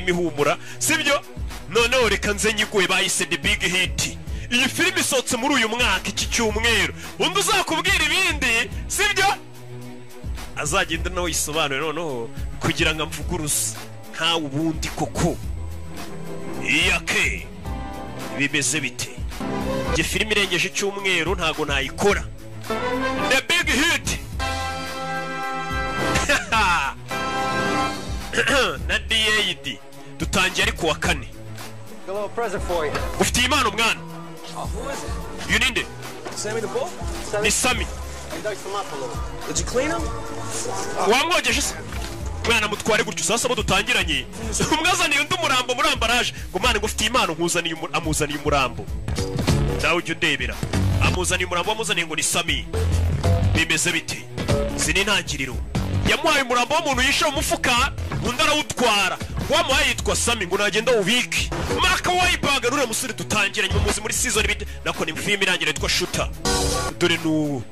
filime ihumura sibyo noneho reka nze nyiguye bayise The Big Hit iyi filime isohotse muri uyu mwaka iki cyumweru undi uzakubwira ibindi sibyo azagenda nawe yisobanure noneho kugira ngo amvuguruze nkawe ubundi koko iyake bimeze bite iyi filime irengeje icyumweru ntago nayikora The Big Hit na DAD dutangiye ari kuwa kane ufite impano mwana you need it Sammy the bull? ni Sammy I diced him up a little. Did you clean him? wamwogeje se mwana mutware gutyo sasa bo dutangiranye umwazaniye undi murambo muri ambaraje ngo mwana ngo ufite impano nkuzaniye amuzaniye umurambo nawe ujye udebera amuzaniye umurambo wamuzaniye ngo ni Sammy bimeze bite sini ntangiriro yamuhaye umurambo w'umuntu yishe umufuka undi arawutwara wamuhaye yitwa Sammy ngo nagenda ubike Mark Wahlberg rure musore dutangiranye umuzi muri season bite nako ni film irangira yitwa Shooter dore nu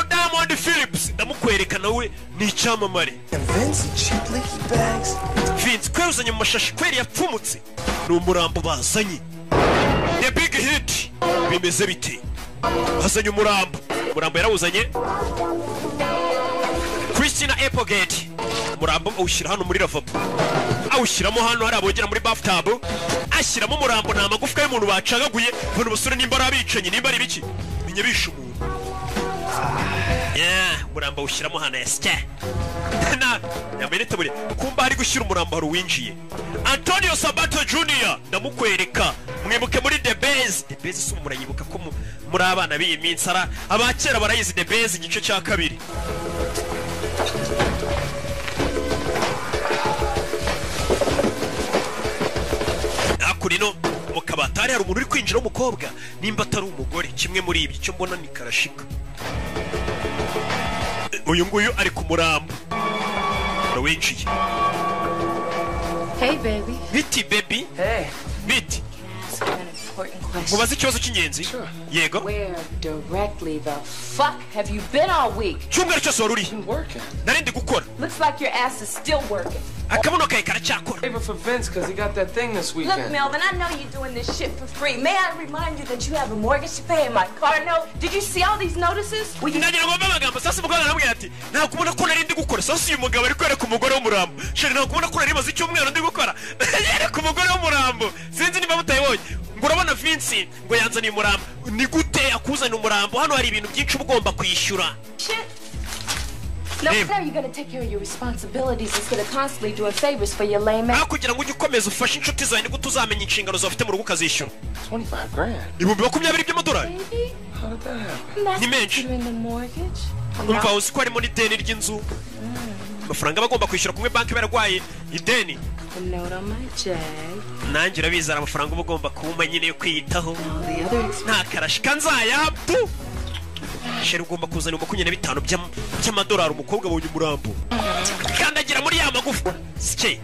Diamond Phillips ndamukwereka nawe ni icyamamare Vince cheap leaky bags. Vince kwezanye mu mashashi kweri yapfumutse ni umurambo bazanye The Big Hit bimeze bite hazanye umurambo yarawuzanye Christina Applegate umurambo awushyira hano muri lavabo awushyiramo hano hari abogera muri bathtub ashyiramo umurambo nta magufwa y'umuntu bacagaguye bano basore nimba ari abicanyi nimba ari biki menye bishe umuntu umurambo awushyiramo hano yasya na yamenete buri kumba hari gushyira umurambo hari uwinjiye Antonio Sabato Jr ndamukwereka mwibuke muri The Base si umurayibuka ko muri abana b'iyi minsi ara abakera barayizi The Base igice cya kabiri akurino mu kabatari hari umuntu uri kwinjira w'umukobwa nimba atari umugore kimwe muri ibi cyo mbona ni karashika uyu nguyu ari ku murambo winjiye Hey baby. Biti baby. Hey. Biti. An important question. Mubaze ikibazo cy'ingenzi. Yego. Where directly the fuck have you been all week? Cyumweru cyose wari uri. Been working. Narindi gukora. Looks like your ass is still working. Akabuno kawe karacyakora. Favor for Vince because he got that thing this weekend. Look, Melvin, I know you're doing this shit for free. May I remind you that you have a mortgage to pay and my car note? Did you see all these notices? Nagira ngo amagambo sasa umugabo arambwira ati nta kubona ko narindi gukora sasa uyu mugabo ari kwereka umugore w'umurambo. Sheri nta kubona ko nari maze icyumweru ndi gukora. Yereka umugore w'umurambo. Sinzi niba mutayibonye. Ngo urabona Vince ngo yanzaniye umurambo. Ni gute akuzana umurambo? Hano hari ibintu byinshi ugomba kwishyura. Shit. No, sir, you're gonna take care of your responsibilities instead of constantly doing favors for your lame ass. Kugira ngo ujye ukomeza ufashe inshuti zawe niko tuzamenya inshingano zafite mu rugo ukazishyura. 25 grand. Ibihumbi 20 by'amadolari. Baby, How did that happen? that's Ni menshi. considering the mortgage. Umva uzi ko harimo n'ideni ry'inzu. Amafaranga bagomba kwishyura kumwe banki baragwaye ideni. The note on my jag. Nanjye urabizara amafaranga uba ugomba kuma nyine yo kwiyitaho. All the other expenses. Nta karashika nzayabdu. Sheri ugomba kuzana 25 by'amadolari umukobwa abonye umurambo. Kandagira muri ya magufa. Sike.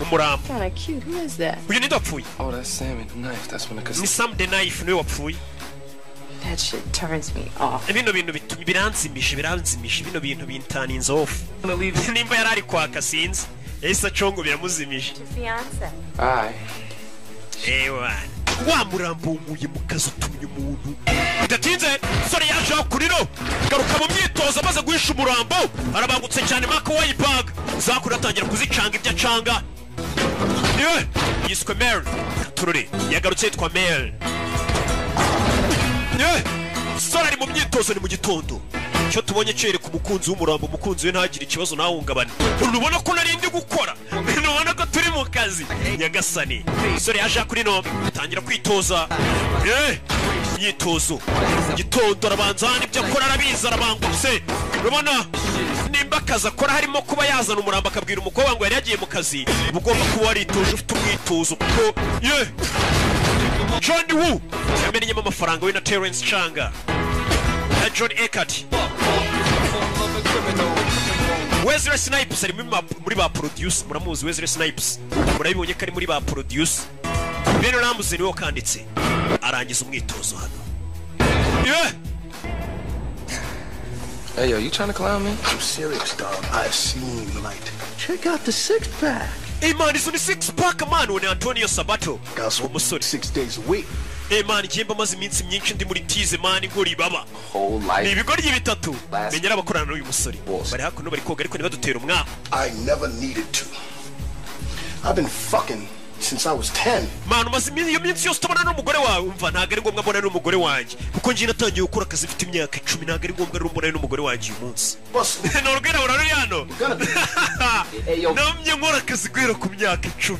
Umurambo. Kinda cute. Who is that? Uyu ni ndapfuye. Oh, that's Sammy the knife. That's when the Ni Sam the Knife niwe wapfuye. That shit turns me off. Bino bintu biranzimisha bino bintu bintaninze off. gonna leave you. Nimba yarari kwaka sinzi. Yahise acongo biramuzimije. Your fiance. Aye. Ewa. Wa murambo umuye mu kazi utumye umuntu. Bidatinze sore yaje akuriro. Garuka mu myitozo amaze guhisha umurambo. Arabangutse cyane Mark Wahlberg. Zakura atangira kuzicanga ibyo acanga. Yewe. Yiswe Mel. Turure. Yagarutse yitwa Mel. Yewe. Sore ari mu myitozo ni mu gitondo. Cyo tubonye cyereka umukunzi w'umurambo umukunzi we ntagire ikibazo nahungabane. Urubona ko narindi gukora. Urubona ko turi mu kazi. Nyagasani. Sore yaje kuri no tangira kwitoza. Myitozo. Gitondo arabanza n'ibyo akora arabiza arabangutse. Urubona nimba akazi akora harimo kuba yazana umurambo akabwira umukobwa ngo yari yagiye mu kazi. Ugomba kuba waritoje ufite umwitozo kuko John Woo yamenyemo amafaranga we na Terence Changa. John Eckert. Wesley Snipes ari muri ba produce muramuzi Wesley Snipes murabibonye ko ari muri ba produce Ben Ramsey niwe kanditse arangiza umwitozo hano Hey, yo, you trying to clown me? I'm serious, dog. I've seen light. Check out the six-pack. Hey man, izo ni six pack man, one Antonio Sabato. Got some Umusore. 6 days a week. Hey man, jemba maze iminsi myinshi ndi muri tize man nkuri baba. Whole Ni life. ibigori bitatu. Menyera abakorana n'uyu musore. Bari hakuno bari koga ariko ntibadutera umwaka. I never needed to. I've been fucking since I was 10. Man, umaze iyo minsi yose utabona n'umugore wawe, umva ntago ari ngombwa mbona n'umugore wanjye. Kuko njye natangiye gukora akazi mfite imyaka 10, ntago ari ngombwa mbona n'umugore wanjye uyu munsi. N'urugero urari hano. Namye nkora akazi guhera ku myaka 10.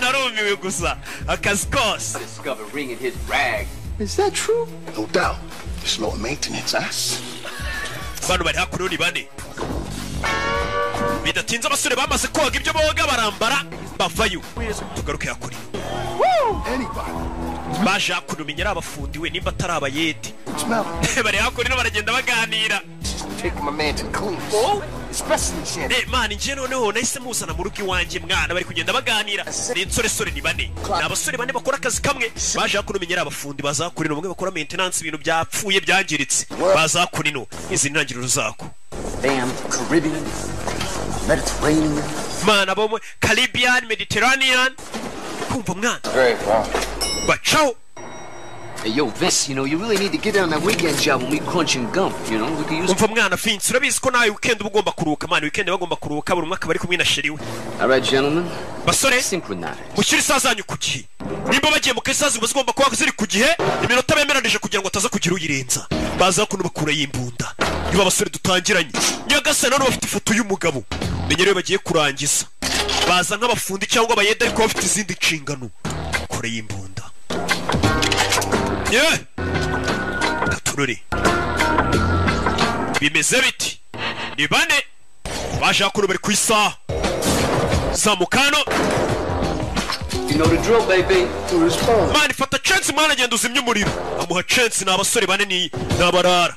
Narumiwe gusa akazi kose. Discover ring in his rag. Is that true? No doubt. It's low maintenance, Bano bari hakuno ni bane. Bidatinze abasore bamaze koga ibyo boga barambara bavayo. Tugaruke hakuri. Anybody. Baje hakuno menyera abafundiwe nimba atari abayedi. Bari hakuno baragenda baganira. Take my man to clean. Especially Shannon. Man, njye noneho nahise muzana mu rugo iwanjye mwana bari kugenda baganira. Ni insoresore ni bane. Ni abasore bane bakora akazi kamwe. Baje hakuno menyera abafundi bazakurino bamwe bakora maintenance ibintu byapfuye byangiritse. Bazakurino izi ntangiriro zako. Damn Caribbean, Mediterranean. Man, abo Caribbean, Mediterranean. Kumva mwana. Great, wow. Bacaho. Hey, yo, Vince, you know, you really need to get on that weekend job when we crunching gum, you know? We can use... Umva mwana Vince, urabizi ko nawe weekend uba ugomba kuruhuka man, weekend bagomba kuruhuka buri mwaka bari kumwe na sheri we. All right, gentlemen. Basore, Synchronize. mushyire isaha zanyu ku gihe. Nimba bagiye mu kasazi bazigomba kuba ziri ku gihe, iminota bemeranije kugira ngo ataza kugira uyirenza. Baza kuno bakura yimbunda. Niba abasore dutangiranye. Nyagasa none bafite ifoto y'umugabo. Menyerewe bagiye kurangiza. Baza nk'abafundi cyangwa abayede ariko bafite izindi nshingano. Kure yimbunda. Yeah. Katururi. Bimeze biti. Ni bane. Baje hakuno bari ku isaha. Zamukano. You know the drill, baby. To respond. Man, fata chance mwana agenda uzimya umuriro. Amuha chance n'abasore bane ni nabarara.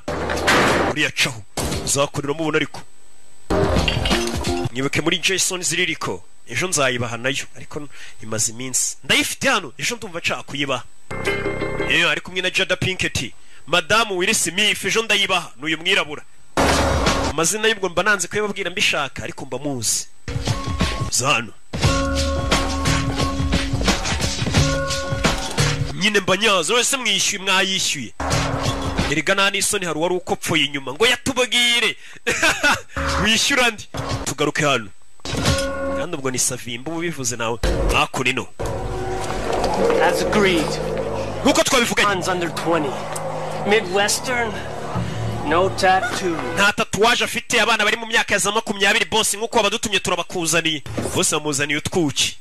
Uriya caho. Zakurira mubona ariko. Nyibuke muri Jason ziririko. Ejo nzayibaha nayo ariko imaze iminsi. Ndayifite hano. Ejo ndumva nshaka kuyibaha. Ari kumwe na Jada Pinkett. Madamu Will Smith ejo ndayibaha n'uyu mwirabura. Amazina y'ubwo mba nanze kuyababwira mbishaka ariko mba muzi. Zano. Nyine mbanyazo wese mwishyuye mwayishyuye. Erigana n'isoni hari wari ukopfoye inyuma ngo yatubagire. Wishyura ndi. Tugaruke hano. Kandi ubwo ni Savimba ubivuze nawe. Akunino. As agreed. Nkuko twabivuganye. One's under 20. Midwestern. No tattoo. Nta tatuwaje afite abana bari mu myaka ya za 20 boss nkuko abadutumye turabakuzaniye. Bose bamuzaniye utwuki.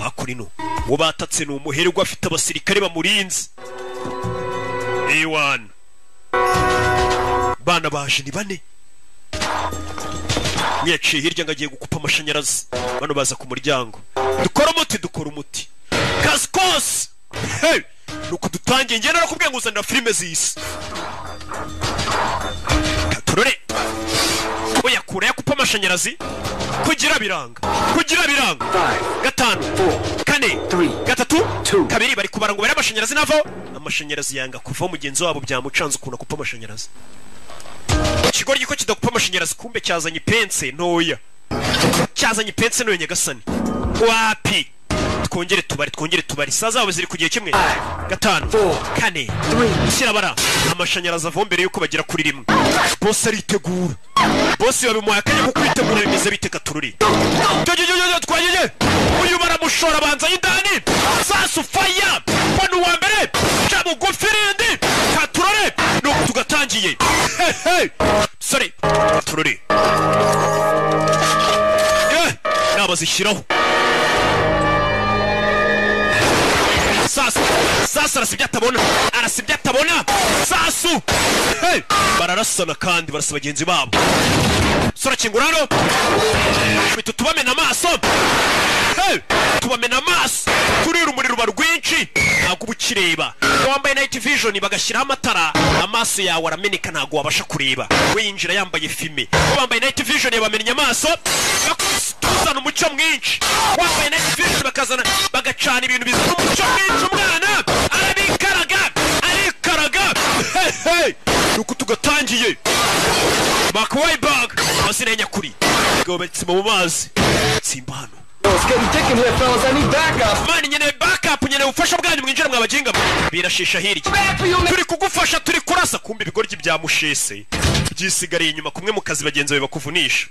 Akurino. Wo batatse no umuherwa afite abasirikare bamurinze. A1. Bana baje ni bane. Nyaciye hirya ngagiye gukupa amashanyarazi. Bano baza ku muryango. Dukora umuti. Kaskos. Hey! Nuko dutangiye ngenda nakubwiye nguzanira filime zisi. Katurore. Oya kure yakupa amashanyarazi. Kugira biranga. Gatanu. 4. Gatatu. Kabiri bari kubara ngo bari amashanyarazi navo. Amashanyarazi yanga kuva mugenzi wabo byamucanze ukuna kupa amashanyarazi. Ikigoryi ko kidakupa amashanyarazi kumbe cyazanye pense ntoya. Cyazanye pense ntoya nyagasani. Wapi? Twongere tubari saza ziri kugiye kimwe. 5 4 kirabara amashanyarazi avombere yuko bagira kuri rimwe. Boss aritegura. Boss yabimuye akanya ko kwitegura bimeze bite Katururi. Twagiye. Uyu baramushora banza y'indani. Sasu fire. Bano wa mbere. Cyamu gufirindi. Katururi. Nuko tugatangiye. Hey. Sorry. Katururi. Nabazishyiraho. Sasa arasibye atabona Sasu hey bararasana kandi barasa bagenzi babo sora kingurano bitu tubamena amaso hey tubamena amaso turira umuriro barwinshi ntabwo ubukireba wambaye night vision bagashyiraho amatara amaso yawe arameneka ntabwo wabasha kureba we yinjira yambaye filme wambaye night vision yabamenye amaso bakuzana umucyo mwinshi wambaye night vision bakazana bagacana ibintu bizana umucyo mwinshi umwana arabikaraga hey nuko tugatangiye Makwayibag masine nyakuri gobetse mu mazi simba hano It's getting thick in here, fellas. I need backup. mani nyene backup nyene ufasha bwanyu mwinjira mwabajinga birashisha hirya turi kugufasha turi kurasa kumbe ibigoryi byamushese byisigariye inyuma kumwe mu kazi bagenzi bawe bakuvunisha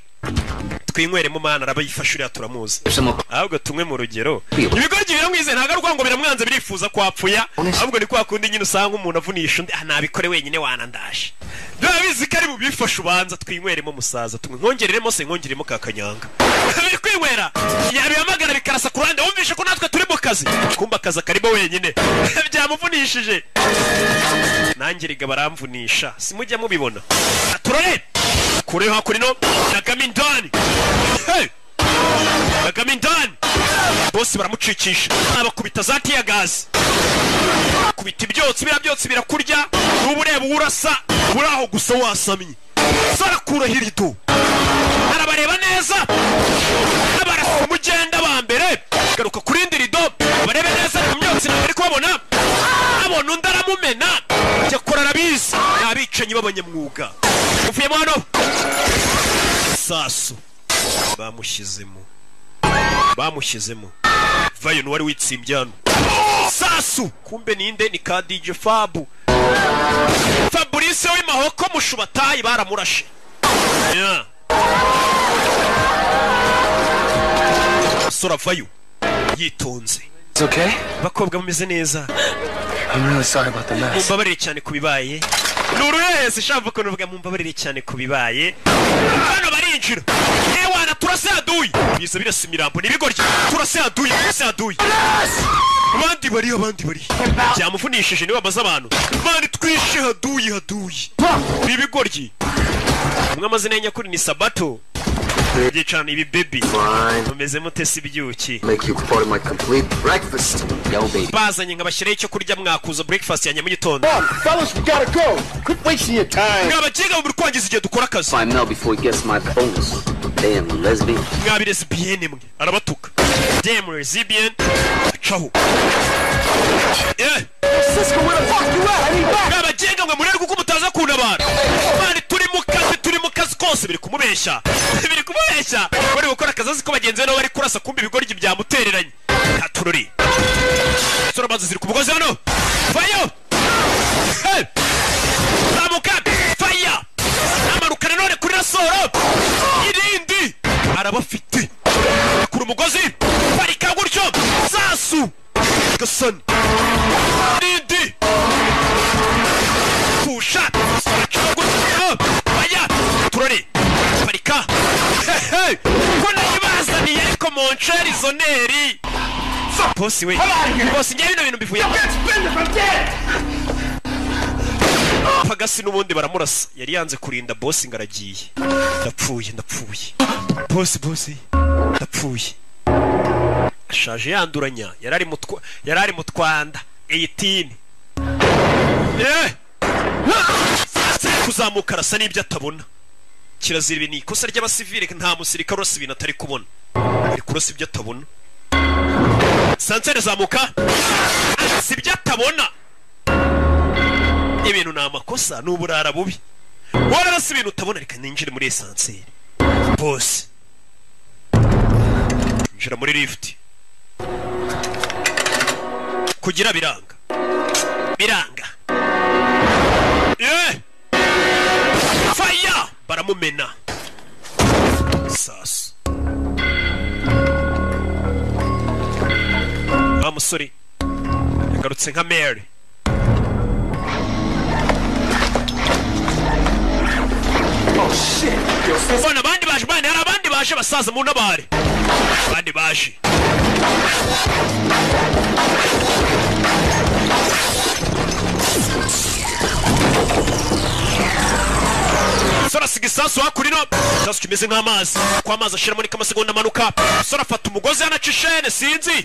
twinyweremo mana arabayifashurira turamuzi ahubwo tumwe mu rugero ibigoryi biramwize ntaga rwango biramwanze birifuza kwapfuya ahubwo ni kwa kundi nyine usanga umuntu avunisha undi nabikore wenyine wanandashe ndabizi kari bubifasha ubanza twinyweremo musaza tumwe nkongereremo se nkongeremo kakanyanga biri kwinywera yabihamagara bikarasa ku ruhande wumvishe ko natwe turi mu kazi kumba akazi karimo wenyine byamuvunishije nanjye riga baramvunisha simujya mubibona turore kure hakurino nagamindani nagamindani bose baramucikisha abakubita za tiya gazi kubita ibyotsi byotsi birakurya n'ubureba urasa buraho gusa wasamye sarakura hirido arabareba neza abarasa mugenda bambere garuka kurindi rido barebe neza mu myotsi nabari kubabona abona undi aramumena cyakora arabizi nabicanyi b'abanyamwuga uvuyemo hano sasu bamushyizemo vayo n'uwari witsimbye hano sasu kumbe ninde ni ka DJ Fabu Fabrice w'imahoko mushubatayi baramurashe sora vayo yitonze It's okay? bakobwa bameze neza I'm really sorry about the mess. mumbabarire cyane kubibaye nuruhese shava ko nuvuga mumbabarire cyane kubibaye hano barinjira ewana turase aduyi biza birasa imirambo nibigoryi turase aduyi abandi bari byamuvunishije niwe bamaze abantu mani twishe haduyi bibigoryi umwe amazina y'anyakuri ni Sabato Gicana ibi baby umeze mutese ibyuki Make you part of my complete breakfast. Yo, baby. bazanye nkabashyiraho icyo kurya mwakuza breakfast ya nyamugitondo Fellas, we gotta go. Quit wasting your time. mwabagenga mu rwangiza igihe dukora akazi Find Mel before he gets my bonus. Damn lesbian. mwabi lesbienne mwe arabatuka damn lesbian acaho Cisco, where the fuck you at? I need back. mwabagenga mwe murere kuko mutaza kuntabara mani turi mu kazi kose biri kumubeshya bari gukora akazi azi ko bagenzi be nabo bari kurasa kumbe ibigoryi byamutereranye ntatururi sura maze ziri ku mugozi hano vayo zamuka faya amarukana none kuri rasoro irindi arabafite kuri umugozi parika gutyo sasu gasani irindi pusha faya turore parika ko nayibazaniye ariko moncheri zoneri bosi we bosi njye bino bintu bivuye pagasi n'ubundi baramurasa yari yanze kurinda bosi ngaragiye ndapfuye bosi ndapfuye ashaje yanduranya yarari mu Twanda 18 kuzamuka arasa n'ibyo atabona kirazira ibi ni ikosa ry'abasivile nta musirikare urasa ibintu atari kubona ari kurasa ibyo atabona sansere zamuka si ibyo atabona ibintu ni amakosa n'uburara bubi wararasa ibintu utabona reka ninjire muri esanseri bose njira muri lift kugira biranga fire baramumena sasu wa musore yagarutse nka Mary bana abandi baje bane hari abandi baje basaza mu nabare abandi baje sora sigisasu hakurino sasu kimeze nk'amazi kwa amazi ashira muri kamasegonda amanuka sora afata umugozi yanacishene sinzi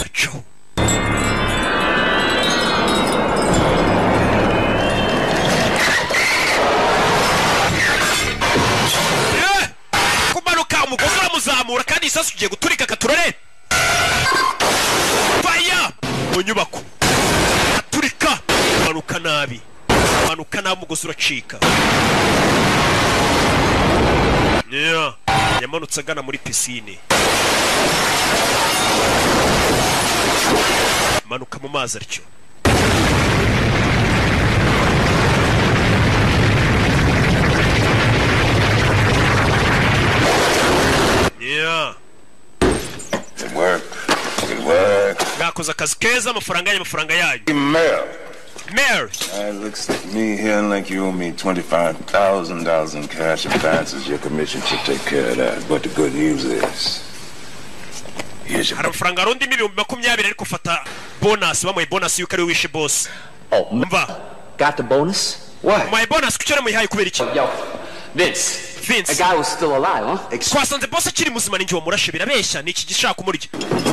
acho kumanuka umugozi uramuzamura kandi isasu ugiye guturika katurore fire mu nyubako aturika manuka nabi manuka nawe umugozi uracika. Yamanutse agana muri pisine. Manuka mu mazi atyo. Good work. Good work. Gakoze akazi keza, amafaranga yayo. Mayor. It looks like me here like you owe me $25,000 in cash advances. Your commission should take care of that. But the good news is, here's your... Amafaranga arundi miliyoni 20 ariko fata bonus, bamuye bonus yuko ari wishe boss. Oh, mva. Got the bonus? What? My bonus kucyara muyihaye kubera iki? Yo, Vince. A guy was still alive, huh? Twasanze boss akiri muzima ninjye wamurashe birabeshya niki gishaka kumurya.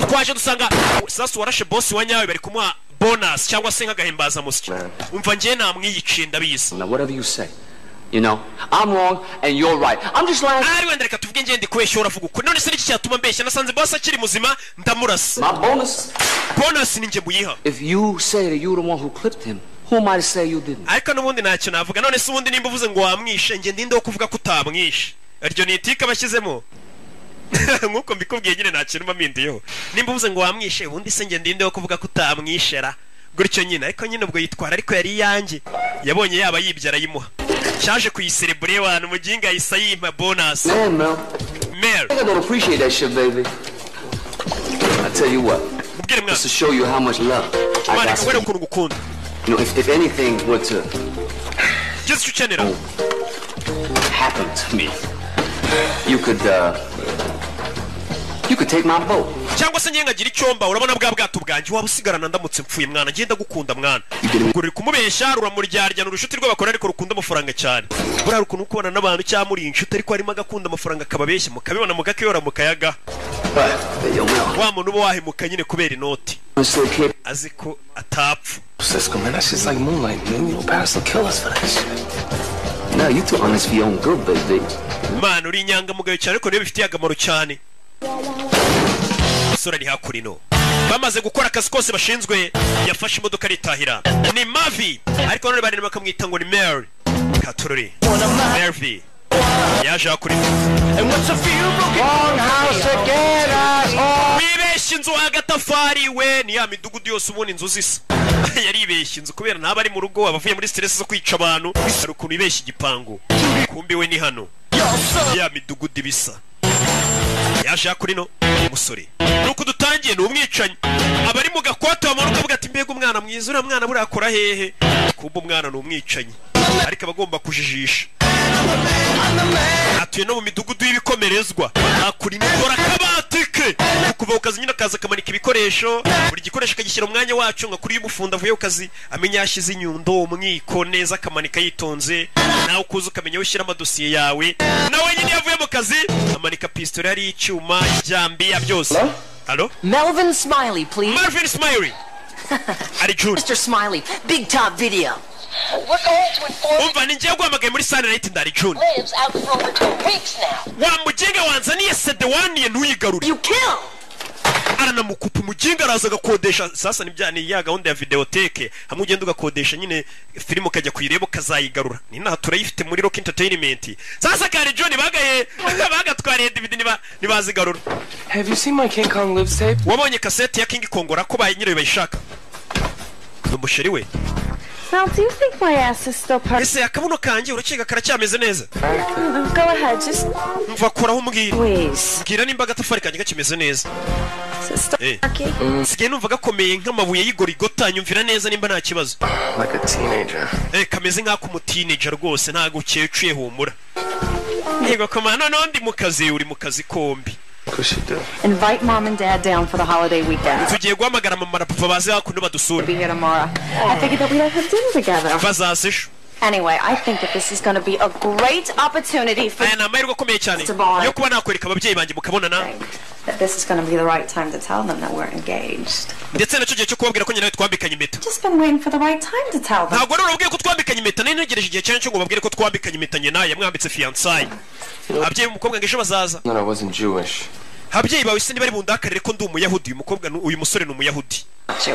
Twaje dusanga sasa warashe boss wanyawe bari kumuha bonus cyangwa se nk'agahimbaza musiki. Umva ngiye namwiyiciye ndabizi. Now whatever you say. You know, I'm wrong and you're right. I'm just lying. Ari wenda reka tuvuge ngende kwesha uravuga uko. None se niki cyatuma mbeshya nasanze boss akiri muzima ndamurasa. My bonus? Bonus ninjye buyiha. If you say that you're the one who clipped him, who am I to say you didn't? Ariko nubundi ntacyo navuga. None se ubundi nimba uvuze ngo wamwishe nge ndinde wo kuvuga ko utamwishe. Aryo ni itika bashyizemo. Nkuko mbikubwiye nyine nta kintu mamindiyeho. Nimba uvuze ngo wamwishe ubundi se nge ndinde wo kuvuga ko utamwishera. Gutyo nyine ariko nyine ubwo yitwara ariko yari yanjye. Yabonye yaba yibyara yimuha. Cyaje kuyiserebure abantu muginga yisa yimpa bonus. Man, Mel. I don't appreciate that shit, baby. I tell you what. Just to show you how much love I got for you. You know, if anything were to just to channel happen to me, you could take my boat. Cyangwa se nyenga gira icyomba urabona bwa bwato bwanjye waba usigarana ndamutse mpfuye mwana ngenda gukunda mwana. Guri kumubeshya ruramuryaryana urushuti rw'abakora ariko rukunda amafaranga cyane. Bura rukuntu kubona nabantu cya muri inshuti ariko harimo agakunda amafaranga kababeshya mukabibona mugakeyora mukayaga. Wa muntu bo wahemuka nyine kubera inoti. Aziko atapfu. Cisco, man, that's just like moonlight, man. You don't pass will kill us for that shit. No, you too honest for your own good, baby. Man, uri nyanga mugayo cyane ko niyo bifitiye agamaro cyane. Sura ni hakurino. Bamaze gukora akazi kose bashinzwe yafashe imodoka ritahira. Ni Mavi. Ariko none bari bakamwita ngo ni Mary. Katururi. Mary. Yaje hakuri. And what's a few long house again asshole. Wibeshye inzu agatafari we ni ya midugudu yose ubona inzu zisa. Yari ibeshye inzu kubera naba ari mu rugo abavuye muri stress zo kwica abantu. Hari ukuntu ibeshye igipangu. Kumbi we ni hano. Ya midugudu bisa. Yaje hakurino umusore. Nuko dutangiye no umwicanyi. Abari mu gakwata bamanuka bavuga ati mbega umwana mwiza ura mwana burakora hehe. Kumba umwana no umwicanyi. Ariko abagomba kujijisha. Atuye no mu midugudu y'ibikomerezwa. Akuri nikora kabatike. Kuva ukazi nyina kaza kamanika ibikoresho. Buri gikoresho kagishyira umwanya wacu nga kuri y'umufunda vuye ukazi amenya yashize inyundo umwiko neza kamanika yitonze. Nawe ukuza ukamenya ushyira amadosiye yawe. Nawe nyine yavuye mu kazi amanika pistol yari icyuma ijambi ya byose. Hello? Melvin Smiley, please. Melvin Smiley. Ari June. Mr. Smiley, Big Top Video. We're going to inform Umva ninjye guhamagaye muri Sunday Night ndari June. Lives out for over 2 weeks now. Wa mugenga wanzaniye sede waniye ntuyigarure. You kill. Aranamukupa umuginga araza gakodesha sasa nibyane ya gahunda ya videoteke hamwe ugenda ugakodesha nyine filmu kajya kuyireba kazayigarura ni naho turayifite muri Rock Entertainment sasa kare John bagaye bagatwariye DVD nibazigarura. Have you seen my King Kong lives tape? Wabonye cassette ya King Kong ko baye nyine bayishaka. Umusheri we. Now, do you think my ass is still part? Ese akabuno kanje urakiga karacyameze neza. Go ahead, just mva koraho umbwira. Please. Mbwira nimba agatafari kanje gakimeze neza. Okay. Sigaye numva gakomeye nk'amabuye y'igorigota nyumvira neza nimba nta kibazo. Like a teenager. Kameze nk'ako mu teenager rwose ntago ukecuye humura. Yego komana nondi mu kazi uri mu kazi kombi. Invite Mom and Dad down for the holiday weekend. Tugiye guhamagara mama na papa baze hakuno badusura. Be here tomorrow. I figured that we'd have dinner together. Bazasisho. Anyway, I think that this is going to be a great opportunity for na mahirwe akomeye cyane yo kuba nakwereka ababyeyi banjye mukabonana. That this is going to be the right time to tell them that we're engaged. Ndetse nacyo gihe cyo kubabwira ko nyine twambikanye impeta. Just been waiting for the right time to tell them. Ntabwo rero ubwiye ko twambikanye impeta ntegereje igihe cyane cyo ngo babwire ko twambikanye impeta nyine naye mwambitse fiancé. Ababyeyi umukobwa ngesho bazaza. No, I wasn't Jewish. Ababyeyi bawe se bari bundakarire ko ndi umuyahudi uyu mukobwa uyu musore ni umuyahudi.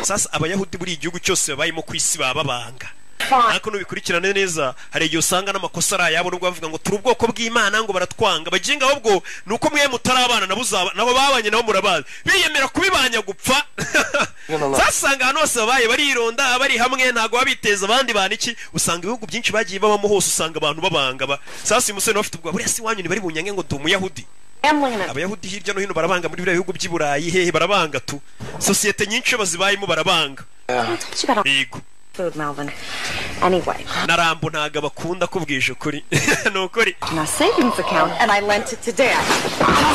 Sasa abayahudi buri igihugu cyose babayemo ku isi bababanga. ariko nubikurikirana neza hari igihe usanga n'amakosa ari ayabo nubwo bavuga ngo turi ubwoko bw'Imana ngo baratwanga baginga ahubwo nuko mwe mutarabana nabo babanye nabo murabazi biyemera kubibanya gupfa zasanga hano hose babaye barironda bari hamwe ntago babiteza abandi bana iki usanga ibihugu byinshi bagiye babamo hose usanga abantu babanga sasa umusore bafite ubwo buriya si wanyu ni bari bunyange ngo dumuyahudi abayahudi hirya no hino barabanga muri bihugu by'iburayi hehe barabanga tu societe nyinshi bazibayimo barabanga yego food, Melvin. Anyway. Narambo ntaga bakunda kubwisha kuri. Nukuri. My savings account and I lent it to Dad.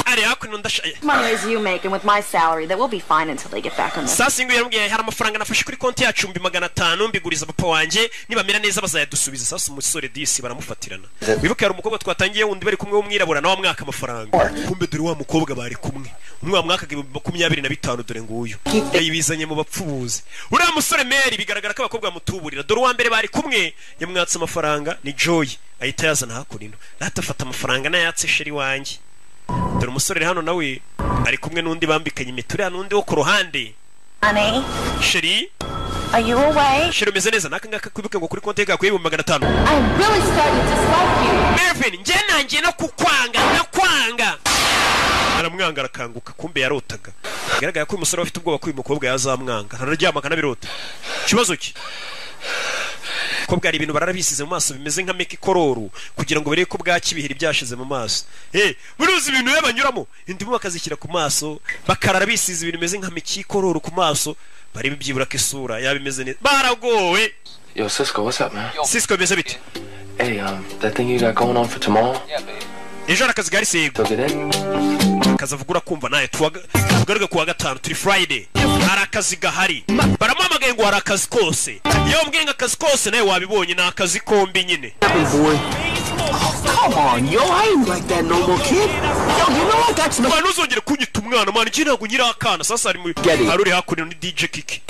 Ari hakuno ndashaye. Money as you make and with my salary that will be fine until they get back on this. Sasa ingo yambwiye hari amafaranga nafashe kuri konti yacu 500 mbiguriza papa wanje nibamera neza bazayadusubiza. Sasa umusore disi baramufatirana. Wibuke hari umukobwa twatangiye wundi bari kumwe w'umwirabura nawe mwaka amafaranga. Kumbe dore wa mukobwa bari kumwe. Umwe mwaka 25 dore nguyu. Yibizanye mu bapfubuzi. Uriya musore Mary bigaragara ko abakobwa mutuburira dore wa mbere bari kumwe yamwatse amafaranga ni Joy ahita yazana hakurino natafata amafaranga nayatse sheri wanje dore umusore hano nawe ari kumwe nundi bambikanye imitura nundi wo ku ruhande Honey sheri are you away sheri meze neza nakanga kwibuke ngo kuri konti yawe kuri 500 I'm really starting to dislike you Mervin nje nanjye no kukwanga nakwanga aramwanga arakanguka kumbe yarotaga bigaragara ko umusore afite ubwoba ko uyu mukobwa yazamwanga hararyama kanabirota kibazo ki ko bwari ibintu bararabisize mu maso bimeze nka meki kororo kugira ngo bareke ko bwakibihira byashize mu maso buruzi ibintu yabanyuramo indimu bakazikira ku maso bakararabisize ibintu bimeze nka meki kororo ku maso bari bibyibura ko isura yabimeze neza baragowe Yo Cisco, what's up man? Cisco beze bite Hey that thing you got going on for tomorrow? Ejo arakazi gari sego kazavugura kumva naye tugaruka kuwa gatanu turi Friday arakazi gahari baramamagaye ngo arakazi kose iyo mbwenga akazi kose naye wabibonye na akazi kombi nyine Come on, yo, I ain't like that no more, kid. Yo, you know I got some. Man, uzongera kunyita umwana man, njye ntago nyira akana. Sasa ari aruri hakurino ni DJ Kiki.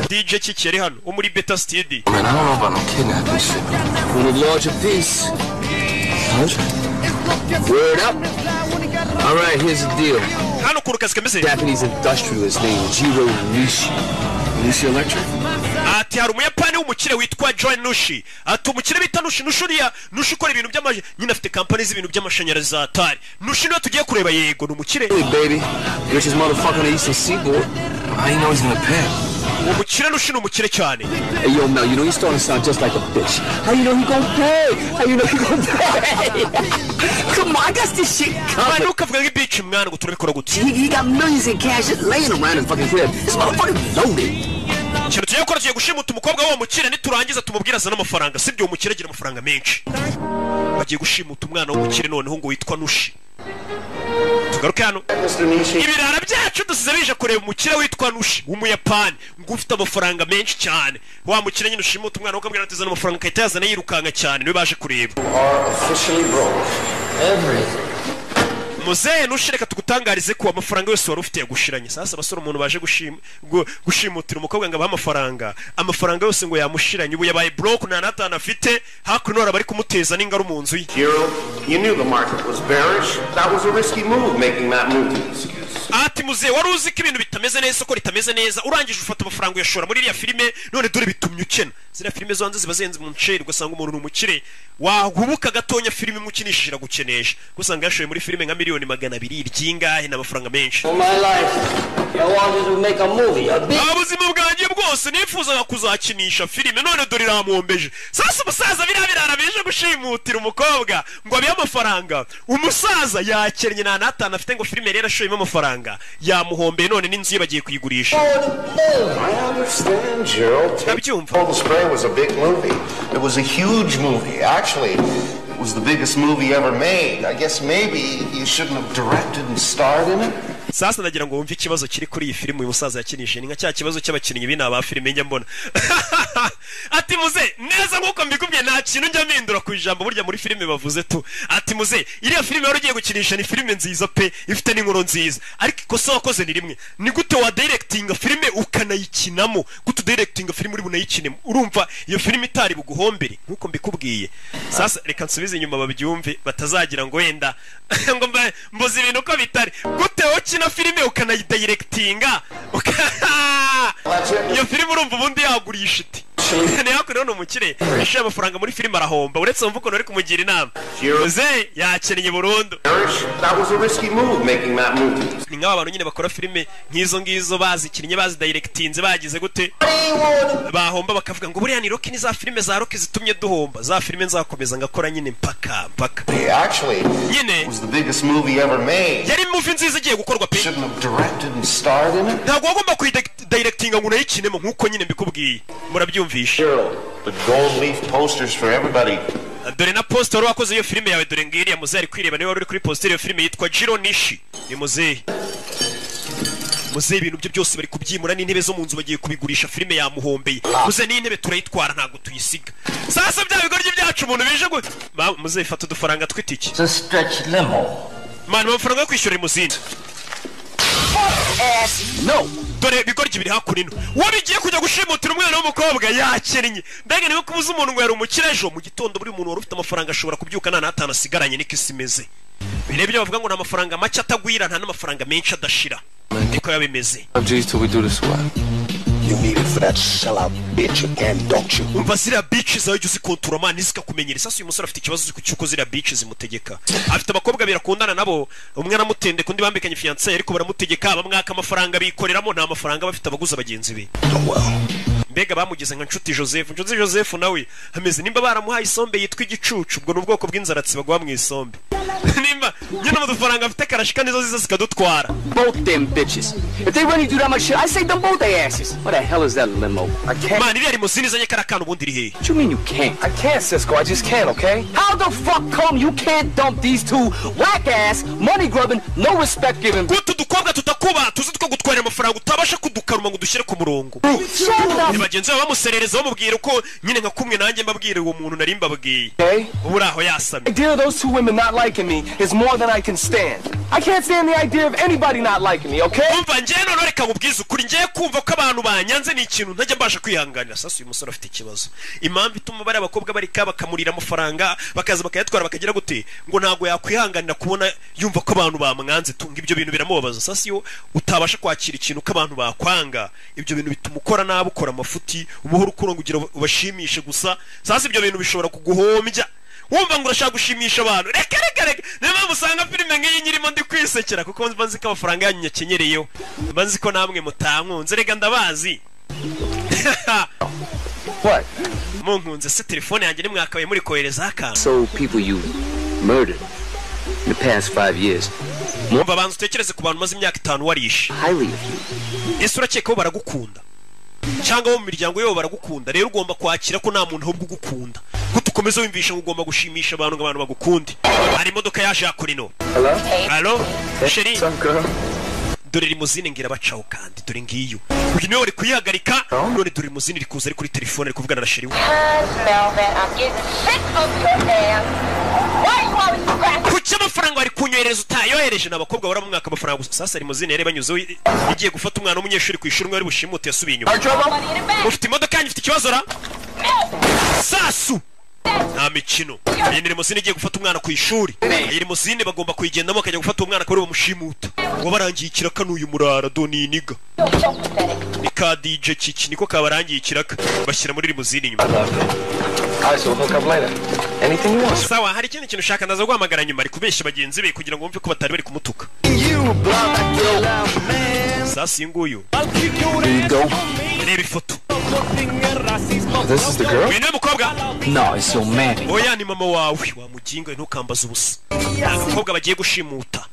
DJ Kiki yari hano, wo muri Beta Studio. Man, I don't know about no kidnapping shit. We need larger piece. Word up. All right, here's the deal. Hano kurukazi kameze. Japanese industrialist named Jiro Nishi. Nishi Electric? Ati hari umuyapani w'umukire witwa Joy Nushi. Ati umukire bita Nushi Nushuriya Nushi ukora ibintu by'amaje nyine afite company z'ibintu by'amashanyarazi za Atari. Nushi no tugiye kureba yego n'umukire. Hey baby, richest motherfucker on the Eastern Seaboard. How you know he's gonna pay? Umukire Nushi n'umukire cyane. Hey yo Mel, you know he's starting to sound just like a bitch. How you know he gonna pay? How you know he gonna pay? Come on, I got this shit covered. Man, ukavuga nk'ibitch mwana ngo turabikora gute. He got millions in cash just laying around in fucking crib. This motherfucker loaded. Kintu tugiye gukora tugiye gushimuta umukobwa w'uwo mukire niturangiza tumubwira azana amafaranga sibyo umukire agira amafaranga menshi bagiye gushimuta umwana w'umukire noneho ngo witwa Nushi tugaruke hano ibirara byacu dusize bije kureba umukire witwa Nushi w'umuyapani ngo ufite amafaranga menshi cyane wa mukire nyine ushimuta umwana ukabwira ati azana amafaranga kayita yazana yirukanga cyane niwe baje kureba Muze nushireka tugutangarize ko amafaranga yose wari ufite yagushiranye sasa abasore umuntu baje gushimutira umukobwa ngo amafaranga yose ngo yamushiranye ubu yabaye broke na natana afite hakuno bari kumuteza n'ingaro mu nzu ye You knew the market was bearish. That was a risky move making that move. Ati muze wari uzi ko ibintu bitameze neza ko ritameze neza urangije ufata amafaranga yashora muri iriya filime none dore bitumye ukena zira filime zonze zibazenze mu nceri ugasanga umuntu n'umukire wahubuka gatonya filime mukinishira gukenesha gusanga yashoye muri filime nka miliyoni 200 ryingahe n'amafaranga menshi abuzima bwanjye bwose nifuzaga kuzakinisha filime none dore iramwombeje sasa umusaza birabirara bije gushimutira umukobwa ngo abiye amafaranga umusaza yakennye na natana afite ngo filime rero ashoyemo amafaranga yamuhombeye none n'inzu ye bagiye kuyigurisha I understand, Gerald. Cold Spray was a big movie. It was a huge movie. Actually, it was the biggest movie ever made. I guess maybe you shouldn't have directed and starred in it. Sasa ndagira ngo wumve ikibazo kiri kuri iyi filime uyu musaza yakinishije ni nka cya kibazo cy'abakinnyi bina ba filime njya mbona ati muze neza nkuko mbikubwiye nta kintu njya mpindura ku ijambo burya muri filime bavuze tu ati muze iriya filime wari ugiye gukinisha ni filime nziza pe ifite n'inkuru nziza ariko ikosa wakoze ni rimwe ni gute wa directinga filime ukanayikinamo gute directinga filime uri bunayikinemo urumva iyo filime itari buguhombere nkuko mbikubwiye sasa reka nsubize inyuma babyumve batazagira ngo wenda ngo mboze ibintu ko bitari gute ukina filime ukanayidirectinga iyo filime urumva ubundi yagurisha iti ne yakuri no umukire yashoye amafaranga muri filime arahomba uretse umva ukuntu ari kumugira inama Jose yakennye burundu. That was a risky move making that movie. Ni nk'aba bantu nyine bakora filime nk'izo ngizo bazikinnye bazi directinze bagize gute bahomba bakavuga ngo buriya ni Rocky ni za filime za Rocky zitumye duhomba za filime nzakomeza ngakora nyine mpaka Actually, it was the biggest movie ever made. Yari movie nziza igiye gukorwa pe. Shouldn't have directed and starred in it. Ntabwo wagomba kuyidirectinga ngo unayikinemo nk'uko nyine mbikubwiye murabyumvisha. The gold leaf posters for everybody. Dore na poster wakoze iyo filime yawe dore ngiriya muzehe ari kwireba niwe wari uri kuri poster iyo filime yitwa Jiro Nishi ni muzehe ibintu byo byose bari kubyimura n'intebe zo mu nzu bagiye kubigurisha filime yamuhombeye muzehe n'intebe turayitwara ntago tuyisiga sasa bya bigoryi byacu umuntu bije gute muzehe fata udufaranga twitiki stretch limo man amafaranga yo kwishyura imuzindi no dore bigoryi biri hakurino wabigiye kujya gushimutira umwana w'umukobwa yakennye mbega niwe kubuza umuntu ngo yari umukire ejo mu gitondo buri muntu wari ufite amafaranga ashobora kubyuka nta n'atanu asigaranye niko isi imeze birebye bavuga ngo nta mafaranga make atagwira nta n'amafaranga menshi adashira niko yabimeze You need it for that sellout bitch again, don't you? Umva ziriya bitch zawe jya uzikontura mani zikakumenyera sasa uyu musore afite ikibazo cy'uko ziriya bitch zimutegeka afite abakobwa birakundana nabo umwe aramutende kundi bambikanye fiancé ariko baramutegeka bamwaka amafaranga bikoreramo nta mafaranga bafite abaguza bagenzi be mbega bamugeze nka nshuti Joseph nawe ameze nimba baramuhaye isombe yitwa igicucu ubwo n'ubwoko bw'inzaratsi bagwa mu isombe nimba nyine amafaranga afite karashika nizo ziza zikadutwara both them bitches if they really do that much shit I say them both their asses what the hell is that limo I can't man ibi ari musini zanye karakana ubundi iri he what you mean you can't I can't Cisco I just can't okay how the fuck come you can't dump these two whack ass money grubbing no respect giving gutu dukobwa tutakuba tuzi two gutwara amafaranga utabasha kudukaruma ngo dushyire ku murongo bagenzi baba bamuserereza bamubwira uko nyine nka kumwe nanjye mbabwire uwo muntu nari mbabwiye ubu aho yasamye idea of those two women not liking me is more than I can stand I can't stand the idea of anybody not liking me okay umva njye none reka mubwize ukuri njye kumva ko abantu banyanze ni ikintu ntajya mbasha kwihanganira sasa uyu musore afite ikibazo impamvu ituma bari abakobwa barika bakamurira amafaranga bakaza bakayatwara bakagira gute ngo ntago yakwihanganira kubona yumva ko abantu bamwanze tunga ibyo bintu biramubabaza sasa iyo utabasha kwakira ikintu ko abantu bakwanga ibyo bintu bituma ukora nabi ukora amafuti umuhoro ukurongo ugira ubashimishe gusa sasa ibyo bintu bishobora kuguhombya wumva ngo urashaka gushimisha abantu reka niba musanga filime nk'iyi nyirimo ndi kwisekera kuko mba nzi ko amafaranga yanyu nyakenyereyeho mba nzi ko namwe mutankunze reka ndabazi what munkunze se telefone yanjye nimwakabaye muri kohereza akantu so people you murdered in the past 5 years mwumva bantu utekereze ku bantu maze imyaka 5 warishe ese urakeka ko baragukunda cyangwa bo mu miryango yabo baragukunda rero ugomba kwakira ko nta muntu ahubwo ugukunda ko tukomeza wimvisha ngo ugomba gushimisha abantu ngo abantu bagukunde hari imodoka yaje yakurino hello sheri dore limuzine ngira bacaho kandi dore ngiyo uyu niwe wari kuyihagarika none dore limuzine iri kuza ari kuri telefone ari kuvugana na sheri we kuki amafaranga wari kunyohereza utayohereje n'abakobwa bara mu mwaka amafaranga sasa limuzine yari banyuzeho igiye gufata umwana w'umunyeshuri ku ishuri wari bushimute yasubiye inyuma ufite imodoka yanyu ifite ikibazo ra sasu nta mikino iyi ni limuzine igiye gufata umwana ku ishuri iyi limuzine bagomba kuyigendamo akajya gufata umwana akaba bamushimuta ngo barangiye ikiraka n'uyu murara doni iniga ni ka DJ Kiki niko kabarangiye ikiraka bashyira muri limuzine inyuma sawa hari ikindi kintu ushaka ndaza guhamagara nyuma ari kubeshya bagenzi be kugira ngo bumve ko batari bari kumutuka sasa iyi nguyu reba ifoto this is the girl uyu ni umukobwa no it's your man oya ni mama wawe wamuginga ntukambaza ubusa abakobwa bagiye gushimuta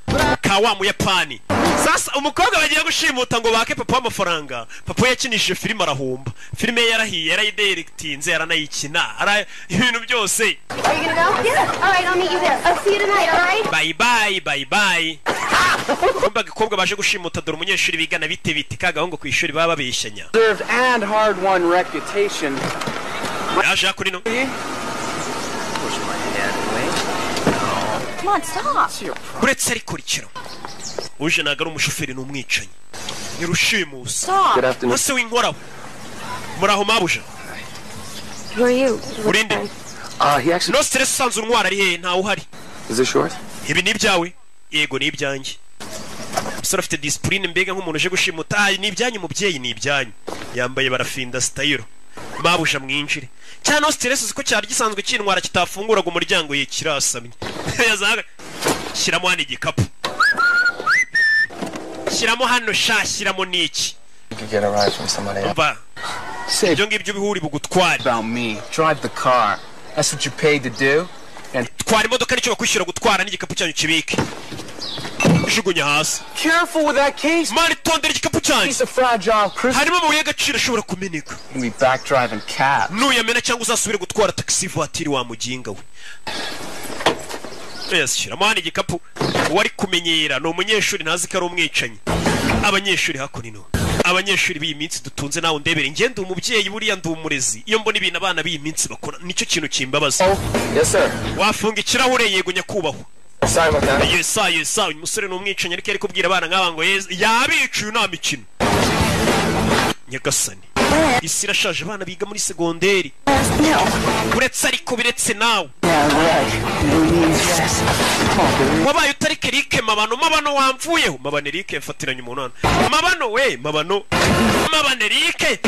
ka wa muyapani sasa umukobwa bagiye gushimuta ngo bake papa w'amafaranga papa yakinishije filime arahomba filime ye yarahiye yarayidirectinze yaranayikina ibintu byose bye kumva agakobwa baje gushimuta dore umunyeshuri bigana bite kagahungu ku ishuri baba babeshyanya and hard won reputation yaje yakurino Come on, stop. uretse ariko rikiro uje naga ari umushoferi n'umwicanyi ni rushimusi ese w'inkoraho muraho mabuja Who are you? urinde he actually no stress sanzu ntwara ari he ntawe uhari is it short ibi ni ibyawe yego ni ibyanjye umusore afite disipurine mbega nk'umuntu uje gushimuta ni ibyanyu mubyeyi ni ibyanyu yambaye barafinda style mabusha mwinjire cyane stress ziko cyari gisanzwe cyintwara kitafunguraga umuryango ye kirasamye yazaga shiramo hano igikapu shiramo hano shashiramo niki get a ride from somebody else. Ibyo ngibyo bihuri bugutwara about me. Drive the car. That's what you paid to do. And twara imodoka nicyo bakwishyura gutwara n'igikapu cyanyu kibike. Jugunya hasi. Careful with that case. Mari tondera igikapu cyanyu. It's a fragile crystal. Harimo amabuye y'agaciro ashobora kumeneka. We back driving cab. Nuyamena cyangwa uzasubire gutwara taxi voiture wa muginga we. Yes, shiramo hano igikapu. Wari kumenyera no umunyeshuri ntazi ko ari umwicanyi. Abanyeshuri hakunino. Abanyeshuri b'iminsi dutunze nawe ndebere ngende umubyeyi buriya ndumurezi iyo mbona ibintu abana b'iminsi bakora nicyo kintu kimbabaza. Yes sir. Wafunga ikirahure yego nyakubahwa. Sorry about that. Yes umusore n'umwicanyi ariko ari kubwira abana nk'aba ngo yabicuye nta mikino. Nyagasani. Isi irashaje abana biga muri segonderi. Uretse ariko biretse nawe. Wabaye utari Kerike mabano wamvuyeho mabane Erike yafatiranye umunana mabano we mabane Erike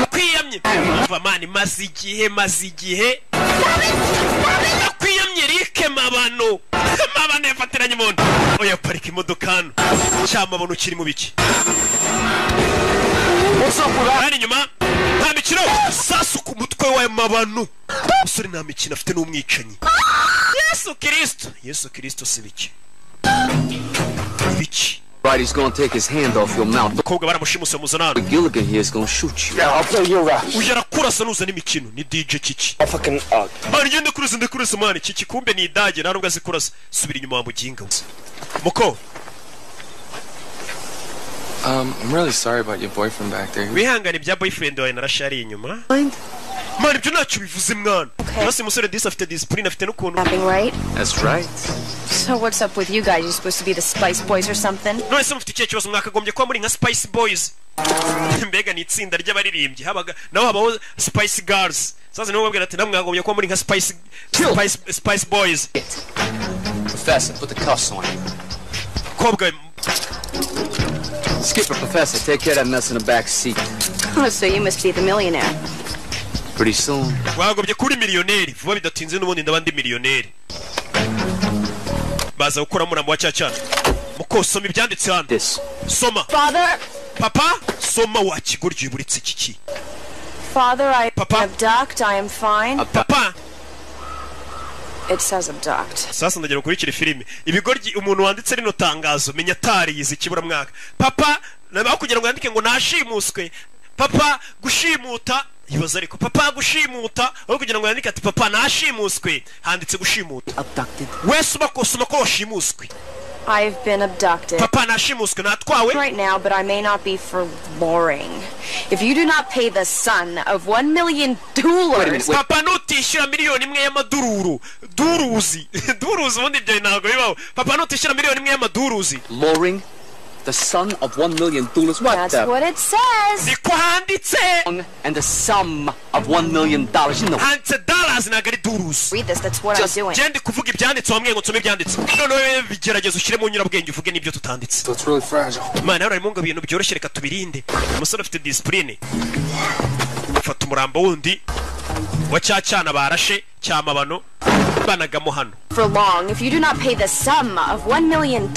kwiyamye mani mazi igihe kwiyamye Erike mabane yafatiranye umuntu oya parika imodoka hano cyamabano kiri mu biki hano inyuma nta mikino sasu ku mutwe wa mabano umusore nta mikino afite n'umwicanyi Yesu Kristo sibiki biki Right, he's gonna take his hand off your mouth. Koga baramushimuse muzanana. Gilligan here is gonna shoot you. Yeah, I'll play your rap. Ujara kurasa nuza n'imikino ni DJ Kiki. Fucking Mani yende kurasa mani Kiki kumbe ni idage nta nubwo azi kurasa subira inyuma wa muginga. Muko. I'm really sorry about your boyfriend back there. Wihangane bya boyfriend wawe narashari inyuma. Mani byo ntacyo bivuze mwana. Nasi musore disi afite discipline afite n'ukuntu. Nothing right? That's right. So what's up with you guys? You supposed to be the Spice Boys or something? No, ese mufite ikibazo mwakagombye kuba muri nka Spice Boys. Mbega ni itsinda ry'abaririmbyi habaga naho habaho Spice Girls. Sasa niho babwira ati namwe mwagombye kuba muri nka Spice Boys. Professor, put the cuffs on him. Kobwa Skipper, Professor, take care of that mess in the back seat. Oh, so you must be the millionaire. Pretty soon. Wagobye kuri miliyoneri vuba bidatinze n'ubundi ndabandi miliyoneri. Baza gukora murambo wa cyacana. Mukosoma ibyanditse hano. Soma. Father. Papa, soma wa kiguryo buritse kiki. Father, I abduct. I am fine. Papa. It says abduct. Sasa ndagera kurikira filime. Ibigoryi umuntu wanditse rino tangazo menya tari yizi kibura mwaka. Papa, nabaho kugira ngo yandike ngo nashimuswe. Papa gushimuta yibaza ariko papa gushimuta aho kugira ngo yandike ati papa nashimuswe handitse gushimuta. Abducted. Wese ubakosoma ko washimuswe. I've been abducted. Papa nashimuswe natwawe. Right now, but I may not be for boring. If you do not pay the son of $1 million. Papa nutishyura miliyoni imwe y'amadururu. Duruzi ubundi byo ntago bibaho. Papa nutishyura miliyoni imwe y'amaduruzi. Luring the son of $1 million. What? That's what it says. Niko handitse. And the sum of $1 million. You know. Handitse dollars nagari duruzi. Read this. That's what I'm doing. Jendi kuvuga ibyanditse wamwe ngo nsome ibyanditse. None bigerageza ushyire mu nyurabwenge uvuge n'ibyo tutanditse. So it's really fragile. Mana yari mu ngabintu byoroshye reka tubirinde. Umusore afite discipline. Fata umurambo wundi wa cyacana barashe cyamabano banagamo hano. For long, if you do not pay the sum of $1 million,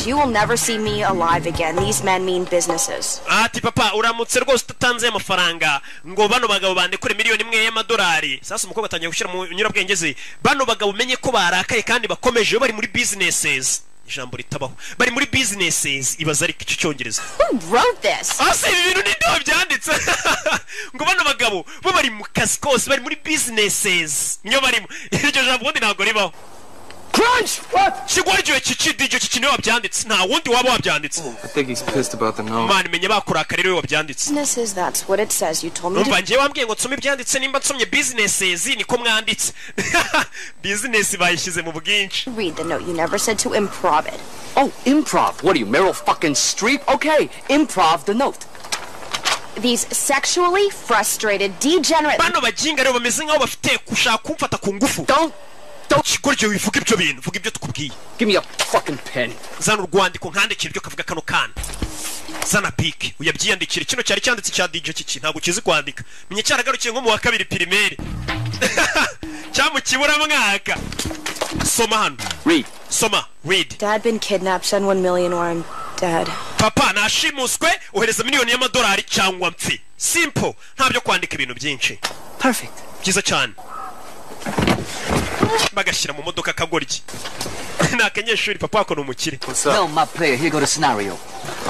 you will never see me alive again. These men mean businesses. Ati papa uramutse rwose utatanze amafaranga ngo bano bagabo bandekure miliyoni imwe y'amadolari. Sasa umukobwa atangiye gushyira mu nyurabwenge ze. Bano bagabo menye ko barakaye kandi bakomeje bari muri businesses. Ijambo ritabaho. Bari muri businesses ibaza ariko icyo cyongereza. Who wrote this? Ase ibintu ni byanditse. Ngo bano bagabo bo bari mu kazi kose bari muri businesses. Nyo barimo. Iryo jambo ubundi ntago ribaho. Crunch! What? Kigwaryo kiki niwe wabyanditse. Nta wundi waba wabyanditse. I think he's pissed about the note. Man menye bakurakara rero wabyanditse. Businesses, that's what it says. You told me to. Numva ngiye wambwiye ngo nsome ibyanditse nimba nsomye businesses niko mwanditse. Business bayishyize mu bwinshi. Read the note. You never said to improv it. Oh, improv. What are you, Meryl fucking Streep? Okay, improv the note. These sexually frustrated, degenerate... Bano bajinga rero bameze nkaho bafite kushaka kumfata ku ngufu. Don't Kuryo wivuga ibyo bintu, vuga ibyo tukubwiye. Give me a fucking pen. Zana urwandiko nkandikira ibyo kavuga kano kana. Zana pike, uyabyiyandikira kino cyari cyanditse cya DJ kiki ntago kizi kwandika. Menye cyaragarukiye nko mu wa kabiri primaire. Cyamu kibura mwaka. Soma hano. Read. Soma, read. Dad been kidnapped, send 1 million or I'm dead. Papa nashimuswe, ohereza miliyoni y'amadolari cyangwa mpfi. Simple, ntabyo kwandika ibintu byinshi. Perfect. Byiza cyane. Bagashyira mu modoka kagoryi. Nakanyeshuri papa wako numukire. Well, my player, here go the scenario.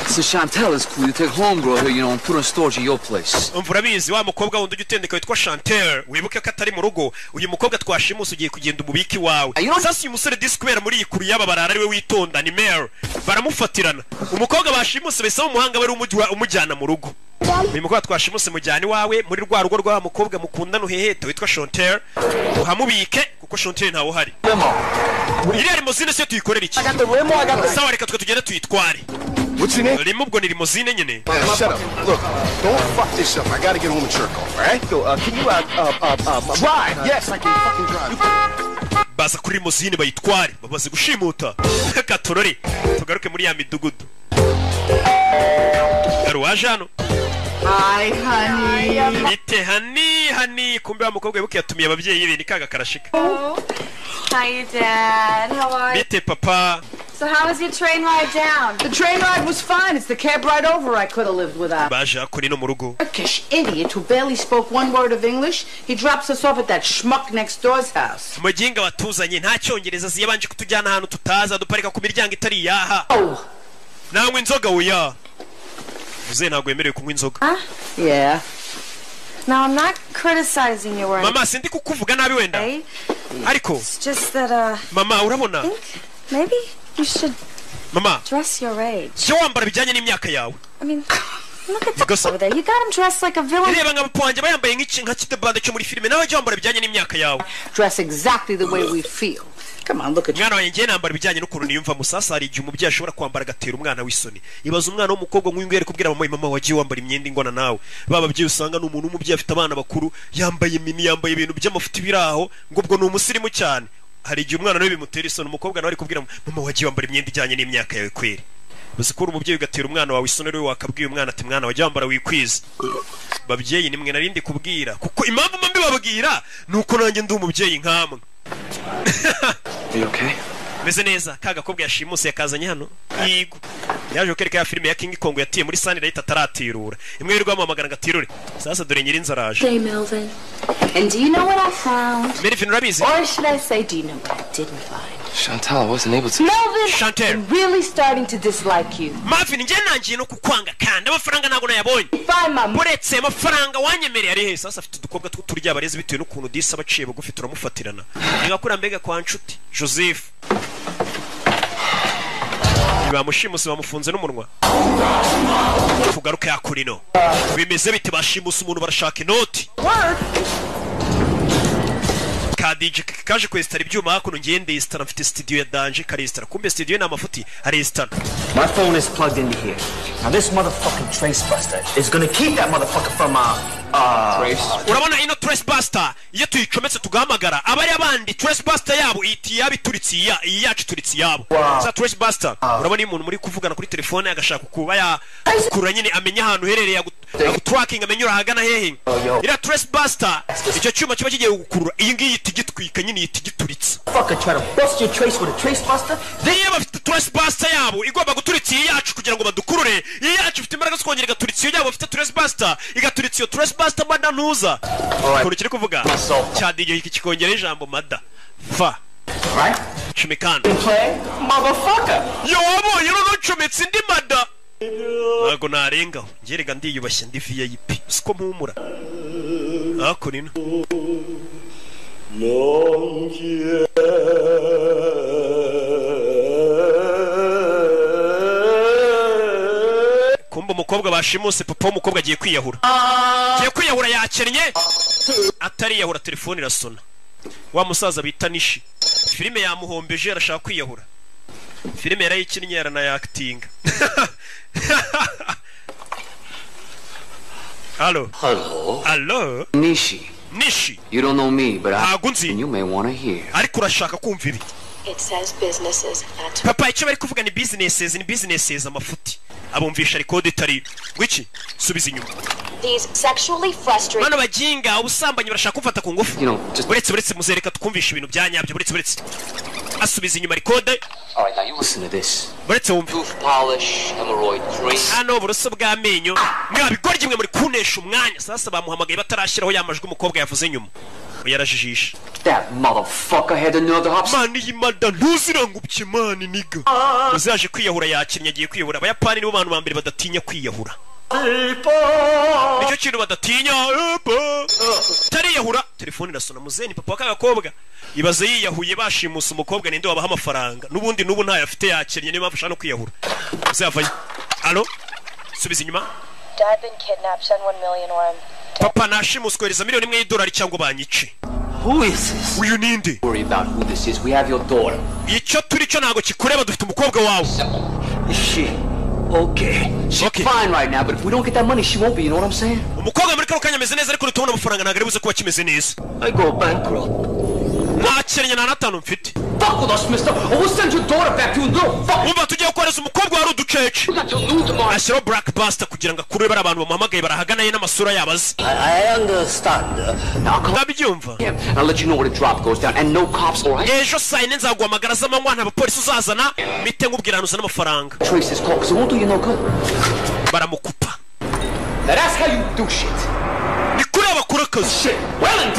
So Chantel is cool. You take homegirl here, you know, and put her in storage at your place. Umvura bizi wa mukobwa wundi ugitendeka witwa Chantel, wibuke ko atari mu rugo. Uyu mukobwa twashimusa ugiye kugenda umubiki wawe. Sasa uyu musore diskwera muri ikuru yaba barara ari we witonda ni Mare. Baramufatirana. Umukobwa bashimuse besaba umuhanga bari umujyana mu rugo. Uyu mukobwa twashimuse mujyani wawe muri rwa rugo rwa mukobwa mukundana uheheta witwa Chantel. Uhamubike kuko Chantel ntawo hari. Iri limousine se tuyikorera iki? Sawa reka twe tugende tuyitware. What's your name? Limubwo ni limousine nyene. Shut up. Look, don't fuck this up. I gotta get home and jerk off, alright? Yo, can you ride? Yes, I can fucking drive. Baza kuri limousine bayitware, babaze gushimuta. Katorori, tugaruke muri ya midugudu. Garuwaje hano. Hi, honey. Ite hani, kumbe wa mukobwa yibuke yatumiye ababyeyi be nikaga karashika. Hi, Dad. How are you? Bite papa. So how was your train ride down? The train ride was fine. It's the cab ride over I could have lived without. Baje kuri no mu rugo. Turkish idiot who barely spoke one word of English. He drops us off at that schmuck next door's house. Mujinga watuzanye nta cyongereza ziyabanje kutujyana ahantu tutaza duparika ku miryango itari yaha. Nangwe inzoga uya. Uze ntago yemerewe kunywa inzoga. Yeah. Now I'm not criticizing you or Mama sindi kukuvuga nabi wenda. Ariko it's just that Mama urabona? Maybe you should Mama dress your age. Cyo wambara bijyanye n'imyaka yawe. I mean, look at that over there. You got him dressed like a villain. Reba ngabapwanje bayambaye nka kitebande cyo muri filime nawe jya wambara bijyanye n'imyaka yawe. Dress exactly the way we feel. Come on, look at you. Mwana wanjye nambara bijyanye n'ukuntu niyumva musasa hari igihe umubyeyi ashobora kwambara agatera umwana w'isoni. Ibaza umwana w'umukobwa nk'uyu ngere kubwira mama wagiye wambara imyenda ingona nawe. Baba bye usanga n'umuntu w'umubyeyi afite abana bakuru yambaye mini yambaye ibintu by'amafuti biraho ngo ubwo ni umusirimu cyane. Hari igihe umwana nawe bimutera isoni umukobwa nawe ari kubwira mama wagiye wambara imyenda ijyanye n'imyaka yawe kweri. Bazikora umubyeyi ugatera umwana wawe isoni rero wakabwiye umwana ati mwana wagiye wambara wikwiza. Babyeyi nimwe narindi kubwira kuko impamvu mbi babwira nuko nanjye ndi umubyeyi nkamwe. Are you okay? Meze neza kaga kobwa yashimuse yakazanye hano. Yigo. Yaje ukereka ya filime ya King Kong yatiye muri Sunlight ataratirura. Imwe yirirwa amamagana ngatirure. Sasa dore nyiri nzaraje. Hey Melvin. And do you know what I found? Melvin urabizi? Or should I say do you know what I didn't find? Chantal, I wasn't able to. Melvin, Chantal. I'm really starting to dislike you. Marvin nje nangiye no kukwanga kandi amafaranga nago nayabonye. Fine mama. Muretse amafaranga wanyemereye ari he sasa afite udukobwa turya abarezi bitewe n'ukuntu disa baciye bugufi turamufatirana. Ngakura mbega kwa nshuti Joseph. Bamushimuse bamufunze n'umunwa. Tugaruke yakurino. Bimeze bite bashimuse umuntu barashaka inoti. Kadije kaje kwestara ibyuma hakuno ngende istara mfite studio ya danje karestara kumbe studio na mafuti arestara. My phone is plugged into here. Now this motherfucking trace buster is gonna keep that motherfucker from trace. Urabona ino trace buster iyo tuyicometse tugahamagara abari abandi trace buster yabo iti yabituritsi yacu turitsi yabo. Za trace buster urabona umuntu muri kuvugana kuri telefone agashaka kuba ya kura nyine amenya ahantu herereye tracking amenyura hagana hehe. Ira trace buster icyo cyuma kiba kigiye gukurura iyi ngiyi tigitwika nyine itigituritsa. Fucker try to bust your trace with a trace buster. They bafite trace buster yabo igomba guturitsa yacu kugira ngo badukurure. Yacu ifite imbaraga zikongera gaturitsa yabo bafite trace buster igaturitsa iyo trace buster mada ntuza. Kuri kiri kuvuga cyadiye iki kikongera ijambo mada fa. Right? Chimekana. Motherfucker. Yo wabonye no cometse ndi mada. Nago narenga ngerega ndiyubashye ndi VIP siko mpumura. Ako nino. Kumba umukobwa bashimuse papa umukobwa agiye kwiyahura. Agiye kwiyahura yakennye. Atari yahura telefone irasona. Wa musaza bita Nishi. Filime yamuhombeje arashaka kwiyahura. Filime yarayikinnye yarana acting. Hello. Hello. Nishi. Nishi. You don't know me, but you may want to hear. Ariko urashaka kumva ibi. It says businesses. That's Papa icyo bari kuvuga ni businesses amafuti. Abumvisha record itari. Ngwiki subiza inyuma. These sexually frustrated. Bano bajinga ubusambanyi barashaka kumfata ku ngufu. Buretse muzereka tukumvisha ibintu byanyabyo buretse. Asubiza inyuma record. All right, now you listen to this. Buretse wumva. Tooth polish, hemorrhoid cream. Hano buruso bw'amenyo. Mwabigora gimwe muri kunesha umwanya. Sasa bamuhamagaye batarashiraho yamajwe umukobwa yavuze nyuma. Yarajijisha. That motherfucker had another hops. Mani yimada ntuzirangubye mani niga. Uzaje kwiyahura yakinnye agiye kwiyahura. Abayapani nibo bantu bambere badatinya kwiyahura. Nicyo kintu badatinya. Tariyahura. Telefone irasona muzeni papa w'akagakobwa. Ibaze yiyahuye bashimusa umukobwa ninde wabaha amafaranga. Nubundi nubu ntayo afite yakinnye niba afasha no kwiyahura. Uzavayo. Allo? Subiza inyuma. Dad been kidnapped, send 1 million or Papa nashimuswereza $1 million cyangwa banyice. Who is this? Uyu ninde? Worry about who this is. We have your daughter. Icyo turi cyo nago kikureba dufite umukobwa wawe. Is she okay? She's fine right now, but if we don't get that money, she won't be. You know what I'm saying? Umukobwa muri kano kanya ameze neza ariko tubona amafaranga ntago ari buze kuba kimeze neza. I go bankrupt. Ntakeranye na natanu mfite. Fuck with us, mister, or we'll send your daughter back to a little fuck. Umva tugiye gukoreza umukobwa wari uducece. Ashyiraho Blackbuster kugira ngo akure bari abantu bamuhamagaye barahaganaye n'amasura yabaze. I understand. Ndabyumva. I'll let you know when the drop goes down and no cops, all right? Ejo saa yine nzaguhamagara z'amanywa nta bapolisi uzazana mite nkubwira anuza n'amafaranga. Trace this call because it won't do you no good. Baramukupa. Now that's how you do shit. Nikuri abakora akazi.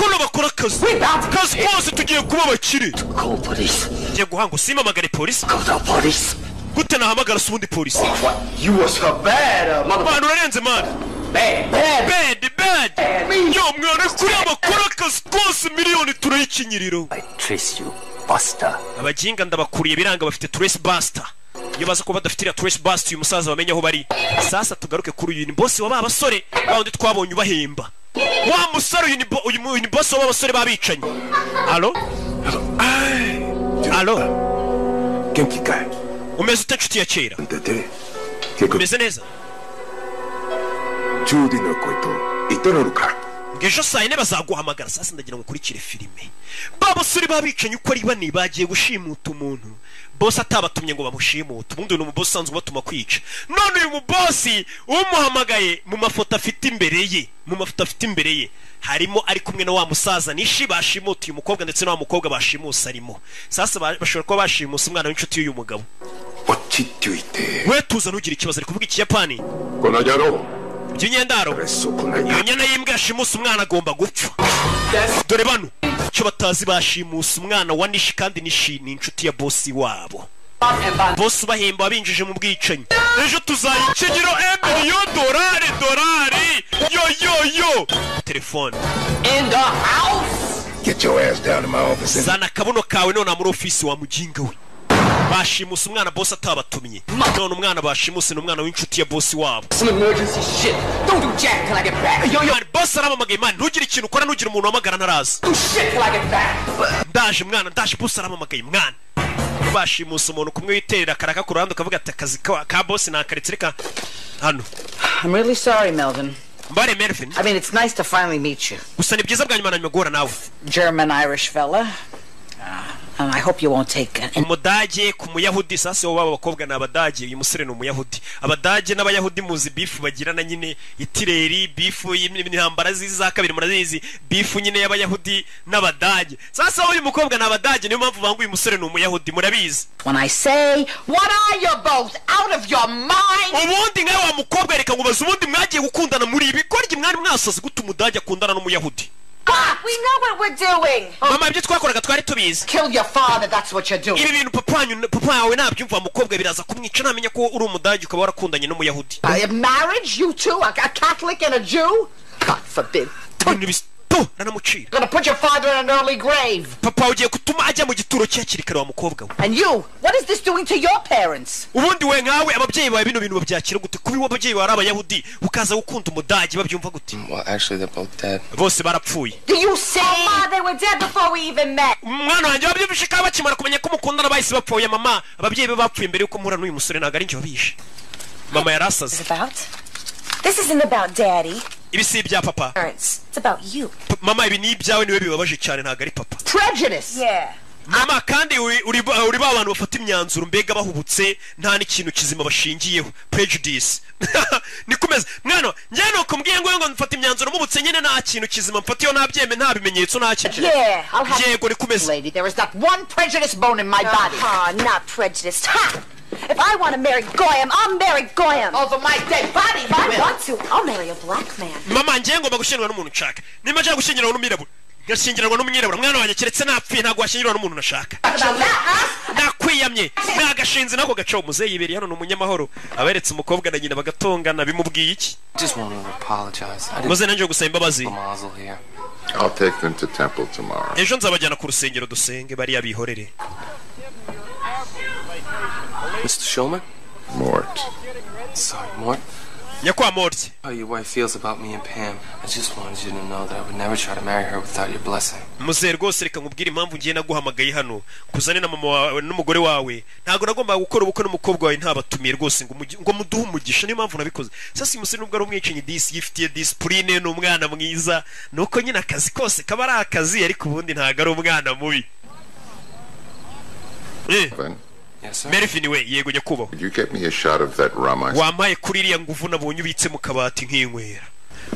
Kuno bakora akazi. Kazi kose tugiye kuba bakire. Call police. Ngiye guhanga usimamagare polisi. Call the police. Gute nahamagara subundi polisi. You was her bad, mother. Urarenze man. Bad. Yo mwana kuri abakora akazi kose miliyoni turayikinyiriro. I trace you, Buster. Abajinga ndabakuriye biranga bafite Trace Buster. Iyo baza ko badafitira Trace Buster uyu musaza bamenya aho bari. Sasa tugaruke kuri uyu ni boss wa babasore bawundi twabonye ubahemba. Wa musore uyu ni boss wa babasore babicanye. Allo? Genki kai. Umeze utacuti ya kera. Umeze neza. Judy no koito itororuka. Ngejo saa yine bazaguhamagara sasa ndagira ngo ukurikire filime. Babasore babicanye uko ari bane bagiye gushimuta umuntu. Boss atabatumye ngo bamushimuta. Ubundi ni umuboss sanzwe batuma kwica. None uyu mubossi umuhamagaye mu mafoto afite imbere ye. Harimo ari kumwe na wa musaza Nishi bashimuta uyu mukobwa ndetse na wa mukobwa bashimusa arimo. Sasa bashobora kuba bashimusa umwana w'inshuti y'uyu mugabo. We tuza nugira ikibazo ari kuvuga ikiyapani. Konajaro. By'inyendaro. Iyo nyana y'imbwa yashimusa umwana agomba gupfa. Dore bano cyo batazi bashimusa umwana wa Nishi kandi Nishi ni inshuti ya boss wabo. Boss bahemba abinjije mu bwicanyi. Ejo tuzayikinyiro $1,000,000. Yo. Telefone. In the house. Get your ass down to my office. Zana kabuno kawe none muri office wa mujinga we. Bashimusa umwana boss atabatumye. None umwana bashimusa ni umwana w'inshuti ya boss wabo. Some emergency shit. Don't do jack till I get back. Yo boss aramamagaye man ntugire ikintu ukora nugira umuntu wamagara ntaraza. Do shit till I get back. Ndaje boss aramamagaye mwana. Bashimusa umuntu kumwe witerera karaka ku ruhande ukavuga ati akazi ka boss nakaretse reka hano. I'm really sorry, Melvin. Mbare Melvin. I mean, it's nice to finally meet you. Gusa ni byiza bwa nyuma na nyogora nawe. German Irish fella. And I hope you won't take it. Umudage ku muyahudi sasa waba bakobwa na abadage uyu musore ni umuyahudi. Abadage n'abayahudi muzi beef bagirana nyine itireri beef y'intambara ziza kabiri murazizi beef nyine y'abayahudi n'abadage. Sasa uyu mukobwa na abadage niyo mpamvu bangu uyu musore ni umuyahudi murabizi. When I say, what are you both out of your mind? Ubundi nkawe wa mukobwa reka ngubaza ubundi mwagiye gukundana muri ibi korye mwari mwasaze gute umudage akundana n'umuyahudi. We know what we're doing. Mama ibyo twakoraga twari tubizi. Kill your father, that's what you're doing. Ibi bintu papa yawe nabyumva mukobwa biraza kumwica namenye ko uri umudage ukaba warakundanye n'umuyahudi. Marriage, you two, a Catholic and a Jew? God forbid. Nanamucira. Gonna put your father in an early grave. Papa ugiye kutuma ajya mu gituro cyakiri kare wa mukobwa we. And you, what is this doing to your parents? Ubundi we nkawe ababyeyi bawe bino bintu babyakira gute kubi wababyeyi bari abayahudi ukaza gukunda umudage babyumva gute? Well, actually they're both dead. Bose barapfuye. Do you say? Ma, they were dead before we even met. Mwana wanjye wabyumvishe ka bakimara kumenya ko mukundana bahise bapfuye mama ababyeyi be bapfuye mbere yuko muhura n'uyu musore ntago ari njye wabishe. Mama yarasaze. This isn't about Daddy. ibi si ibya papa. It's about you. Mama, ibi ni ibyawe niwe bibabaje cyane ntago ari papa. Prejudice. Yeah. Mama, kandi uri ba bantu bafata imyanzuro mbega bahubutse nta n'ikintu kizima bashingiyeho. Prejudice. Nikomeza mwana njye no kumbwiye ngo mfata imyanzuro mubutse nyine nta kintu kizima mfatiyo nabyeme nta bimenyetso nta kintu. Yego nikomeza. Lady, there is not one prejudice bone in my body. Not prejudiced. Ha! If I want to marry Goyam, I'll marry Goyam. Over my dead body, if I want to, I'll marry a black man. Mama, njye ngomba gushyingirwa n'umuntu nshaka. Nimba nshaka gushyingirwa n'umwirabura, ngashyingirwa n'umwirabura. Mwana wanjye keretse napfuye ntabwo washyingirwa n'umuntu nashaka. Nakwiyamye nagashinze nako gacaho muzeyi yiberi hano n'umunyamahoro aberetse umukobwa na nyina bagatongana bimubwiye iki? Just want to apologize. Muze nanje gusaba imbabazi. I'll take them to temple tomorrow. Ejo nzabajyana ku rusengero dusenge bariya bihorere. Mr. Shulman? Mort. Sorry, Mort. Nyakwa Mort. How your wife feels about me and Pam. I just wanted you to know that I would never try to marry her without your blessing. Muze rwose reka nkubwire impamvu ngiye naguhamagaye hano kuzane na mama wawe n'umugore wawe. Ntago nagomba gukora ubukwe n'umukobwa wawe ntabatumiye rwose ngo muduhe umugisha niyo mpamvu nabikoze. Sasa umusore nubwo ari umwicanyi disi yifitiye discipline n'umwana mwiza nuko nyine akazi kose kaba ari akazi ariko ubundi ntago ari umwana mubi. Yes, sir. Mervin we yego nyakubaho. Could you get me a shot of that rum? Wamaye kuri iriya nguvu nabonye ubitse mu kabati nk'inkwera.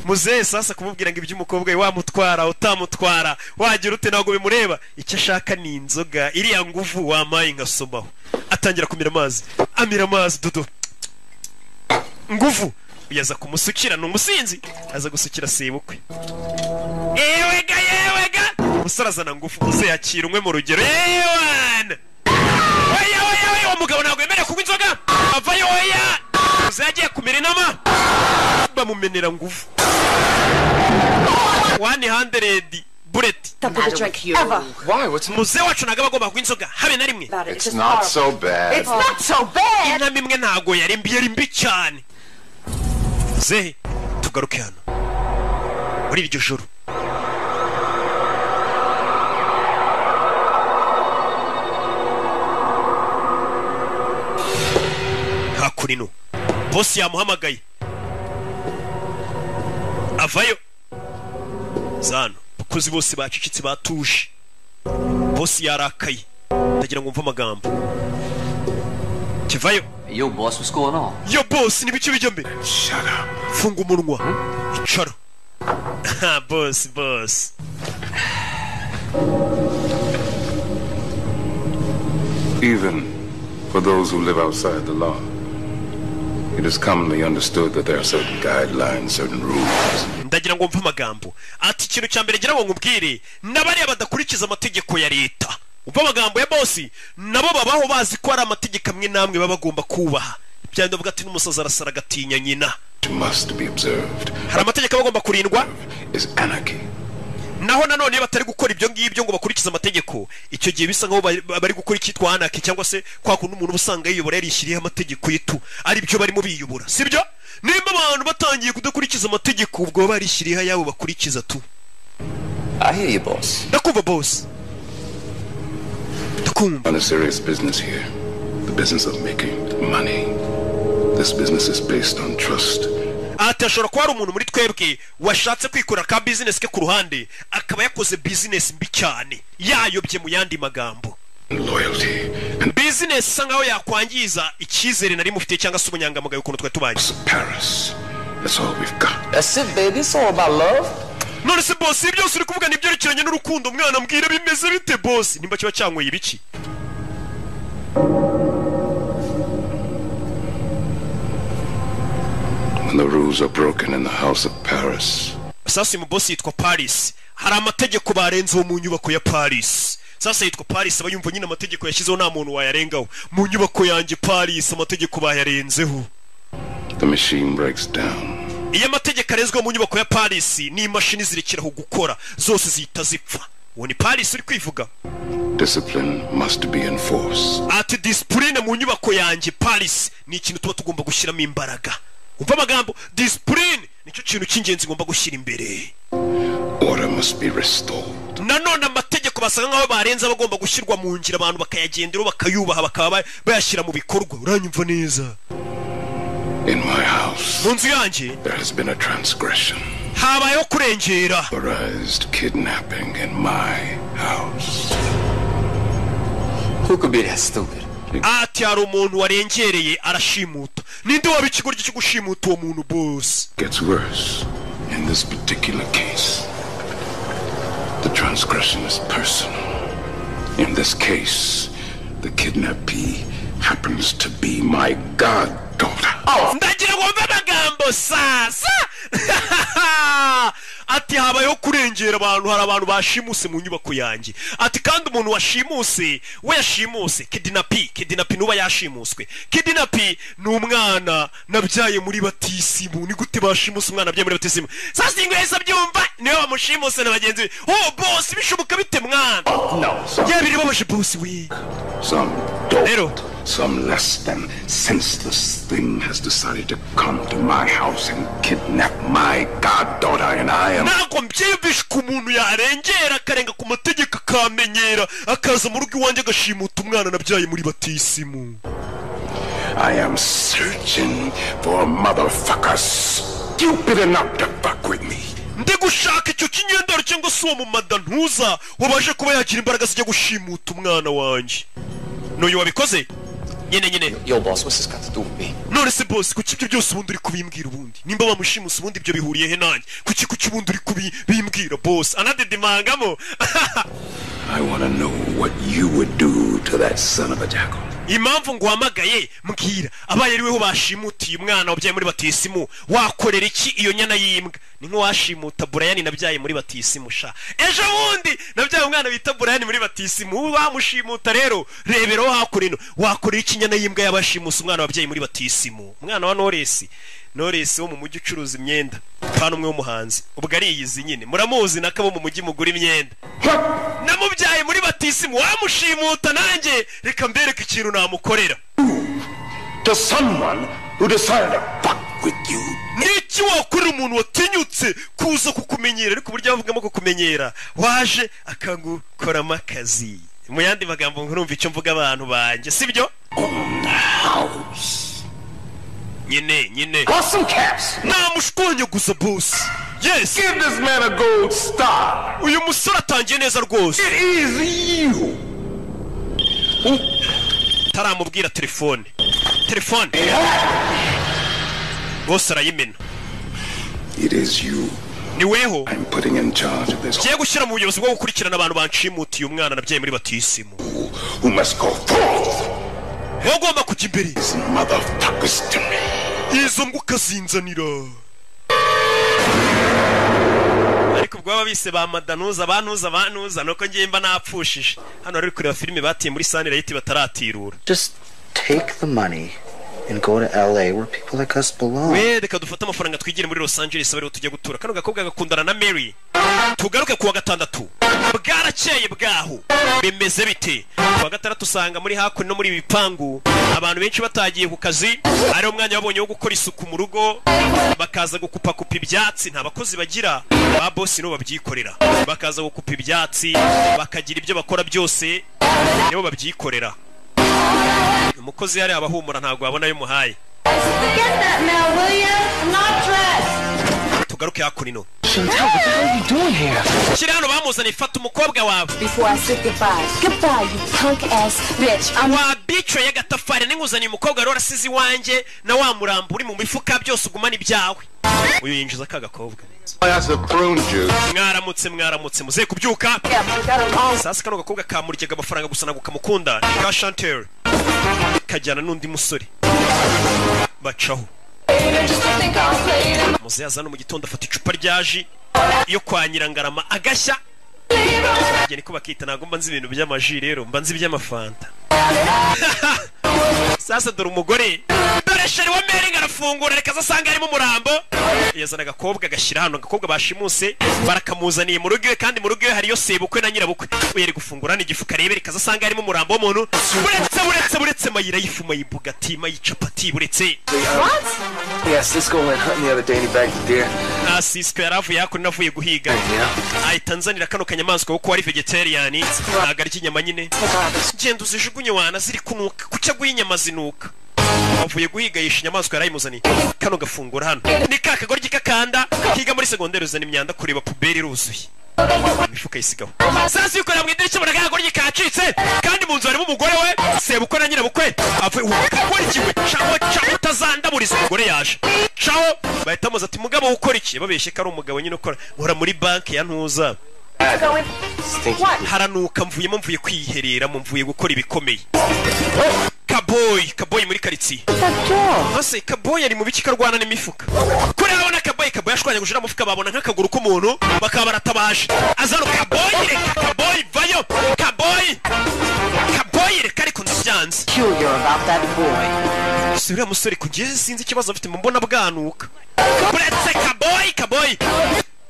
Muze sasa kumubwira ngo iby'umukobwa we wamutwara utamutwara wagira ute ntago bimureba icyo ashaka ni inzoga iriya nguvu wamaye ngasomaho atangira kumira amazi amira amazi dodo nguvu uyaza kumusukira n'umusinzi aza gusukira sebukwe yewega musaraza na nguvu muze yakira umwe mu rugero yewana umugabo ntabwo yemerewe kunywa inzoga avayo oya muze yagiye kumira inama bamumenera nguvu 100 bullet. Why? What's muze wacu ntago bagomba kunywa inzoga habe na rimwe. It's not so bad. It's not so bad. Inama imwe ntago yari mbi cyane. Muze tugaruke hano muri iryo joro. Hakurino boss yamuhamagaye avayo zano bakozi bose bacicitse batuje boss yarakaye ndagira ngo mve amagambo kivayo. Yo boss, what's going on? Yo boss, ni bice bijya mbere. Shut up. Funga umunwa icara. boss Even for those who live outside the law, it is commonly understood that there are certain guidelines, certain rules. Ndagira ngo mve amagambo ati ikintu cya mbere ngira ngo ngubwire n'abari badakurikiza amategeko ya leta. Umva amagambo ya boss nabo babaho bazi ko ari amategeko amwe namwe baba bagomba kubaha. Byanda vuga ati n'umusaza arasara gatinya nyina. Must be observed. Hari amategeko bagomba kurindwa is anarchy. Naho nanone batari gukora ibyo ngibyo ngo bakurikiza amategeko icyo gihe bisa nkaho bari gukora ikitwa anarchy cyangwa se kwa kundi umuntu usanga yiyobora yarishiriye amategeko yitu ari byo barimo biyobora sibyo. Nimba abantu batangiye kudakurikiza amategeko ubwo barishiriye ayabo bakurikiza tu. I hear you boss. Ndakumva boss. On a serious business here, the business of making money. This business is based on trust. Atashobora kuba ari umuntu muri twebwe washatse kwikorera ka business ke ku ruhande akaba yakoze business mbi cyane yayobye mu yandi magambo. Loyalty. Business sangaho yakwangiza icyizere nari mufite cyangwa se ubunyangamugayo ukuntu twe tubanye. Paris. That's all we've got. That's it, baby. It's all about love. None se boss ibyo uri kuvuga ni byerekeranye n'urukundo mwana mbwira bimeze bite boss nimba kiba cyangoye ibiki. When the rules are broken in the house of Paris. Sasa mu boss yitwa Paris. Hari amategeko barenzeho mu nyubako ya Paris. Sasa yitwa Paris abayumva nyine amategeko yashyizeho nta muntu wayarengaho. Mu nyubako yanjye Paris amategeko bayarenzeho. The machine breaks down. Iyo amategeko arezweho mu nyubako ya Paris ni imashini zirekeraho gukora zose zihita zipfa. Uwo ni Paris uri kwivuga. Discipline must be enforced. Ati discipline mu nyubako yanjye Paris ni ikintu tuba tugomba gushyiramo imbaraga. Umva amagambo discipline nicyo kintu cy'ingenzi ngomba gushyira imbere. Order must be restored. Nanone amategeko basanga nkaho barenza bagomba gushyirwa mu ngira abantu bakayagendera bakayubaha bakaba bayashyira mu bikorwa. Uranyumva neza? In my house, mu nzu yanjye there has been a transgression. habayeho kurengera. Authorized kidnapping in my house. Who could be that stupid? Ati hari umuntu warengereye arashimuta. Ninde waba ikigoryi cyo gushimuta uwo muntu boss? Gets worse. In this particular case, the transgression is personal. In this case, the kidnappee happens to be my goddaughter. Ndagira ngo mve amagambo sasa. Ati habayeho kurengera abantu, hari abantu bashimuse mu nyubako yanjye. Ati kandi umuntu washimuse we yashimuse kidnappee nuba yashimuswe. Kidnappee ni umwana nabyaye muri batisimu. Ni gute bashimuse umwana nabyaye muri batisimu? Sasa ingweza byumva niwe bamushimuse na bagenzi. Oh boss bishoboka bite mwana? No. Yabiri babaje boss we. Some less than senseless thing has decided to come to my house and kidnap my goddaughter, and I am... Nako mbyibishe ku muntu yarengera akarenga ku mategeko akamenyera akaza mu rugo iwanjye agashimuta umwana nabyaye muri batisimu. I am searching for a motherfucker stupid enough to fuck with me. Ndi gushaka icyo kinyendaro cyangwa se uwo mu madantuza wabaje kuba yagira imbaraga zijya gushimuta umwana wanjye. N'uyu wabikoze? Nyine. Yo boss, what's this got to do with me? None se boss, kuki ibyo byose ubundi uri kubimbwira ubundi? Nimba bamushimusa ubundi ibyo bihuriye he nanjye? Kuki ubundi uri kubimbwira boss? Anadedimangamo. I want to know what you would do to that son of a jackal. Impamvu nguhamagaye mbwira abaye ariweho bashimutiye umwana wabyaye muri batisimu wakorera iki iyo nyana y'imbwa? Ni nko washimuta Brian nabyaye muri batisimu sha. Ejo bundi nabyaye umwana bita Brian muri batisimu wamushimuta rero rebero hakurino wakorera iki nyana y'imbwa yabashimusa umwana wabyaye muri batisimu? Umwana wa Knowless wo mu mujyi ucuruza imyenda pana umwe w'umuhanzi ubwo ari iyizi nyine muramuzi nakabo mu mujyi mugura imyenda namubyaye muri batisimu wamushimuta nanjye reka mbereke ikintu namukorera. To someone who decided to fuck with you. Niki wakorera umuntu watinyutse kuza kukumenyera ariko burya bavugamo kukumenyera waje akangukoramo akazi. Mu yandi magambo nkurumva icyo mvuga abantu banje sibyo? Nyine. Awesome caps. Namushkonye gusa boss. Yes. Give this man a gold star. Uyu musore atangiye neza rwose. It is you. Taramubwira telefone. Boss arayimena. It is you. Ni weho. I'm putting in charge of this. Kiye gushyira mu buyobozi bwo gukurikirana abantu banshimutiye umwana nabyaye muri batisimu. Who must go forth? Wagomba kujya imbere. These motherfuckers to me. Izo mbuka zinzanira. Ariko ubwo baba bise ba madanuza banuza nuko ngiye mba napfushije. Hano ari kureba filime batiye muri Sunlight bataratirura. Just take the money and go to LA where people like us belong. We reka dufata amafaranga twigire muri Los Angeles bari tujye gutura. Kano gakobwa gakundana na Mary. Tugaruke kuwa gatandatu. Bwarakeye bwaho. Bemeze bite? Kuwa gatandatu usanga muri hakuno no muri bipangu abantu benshi batagiye ku kazi. Ari umwanya wabonye wo gukora isuku mu rugo. Bakaza gukupa ibyatsi nta bakozi bagira. Ba boss no babyikorera. Bakaza gukupa ibyatsi bakagira ibyo bakora byose nibo babyikorera. Umukozi yari abahumura ntago abona yo muhaye. Tugaruke hakurino. Chantal, what the hell are you doing here? Kirano bamuzana ifata umukobwa wawe. Before I said goodbye. Goodbye, you punk ass bitch. Wa bicho ya gatafari n'inguzani umukobwa rora sizi wanje na wa murambo uri mu mifuka byose ugumana ibyawe. Uyu yinjiza kagakobwa. Mwaramutse muze kubyuka. Sasa kano gakobwa kamuryaga amafaranga gusa nagukamukunda. Ni ka Chantal. Kajyana n'undi musore. Bacaho. Muze yazana mu gitondo afata icupa ryaji iyo kwa Nyirangarama agashya. Ngiye niko bakita nago mba nzi ibintu by'amaji rero mba nzi iby'amafanta. Sasa dore umugore dore sheri wa Mary arafungura reka zasanga arimo umurambo. Yazana agakobwa gashyira hano agakobwa bashimuse barakamuzaniye mu rugo kandi mu rugo hariyo sebukwe na nyirabukwe. Uyeri gufungura ni igifuka rebe reka zasanga arimo umurambo w'umuntu. Buretse mayira yifuma yibugati mayicapati buretse. What? Yes, this girl went hunting the other day and he bagged a deer. Sisko yaravuye hakuno navuye guhiga. Tanzania kano kanyamaswa kuko ari vegetarian nagari kinyama nyine. Genda uzijugunye wana ziri kunuka kucyaguye inyama zinuka. wavuye guhigaisha inyamaswa yarayimuzaniye kano gafungura hano ni ka kagoryi kakanda kiga muri segonderi uzana imyanda kureba puberi ruzuye imifuka yisigaho sasa yukorera mu idirishya bona kagoryi kacitse kandi mu nzu harimo umugore we sebukwe na nyirabukwe avuye ukora ikiwe caho utazandaburiza umugore yaje caho bahita muza ati mugabo ukora iki babeshye ko ari umugabo nyine ukora nkora muri banki ya ntuza haranuka mvuye kwiherera mvuye gukora ibikomeye Kaboy muri karitsiye hase Kaboy ari mu biki karwana n'imifuka kuri abona Kaboy ashwanya gushira mufuka babona nk'akaguru k'umuntu bakaba baratabaje azano Kaboy vayo Kaboy reka ariko ndabyanze sura musore kugeze sinzi ikibazo afite mbona bwanuka buretse Kaboy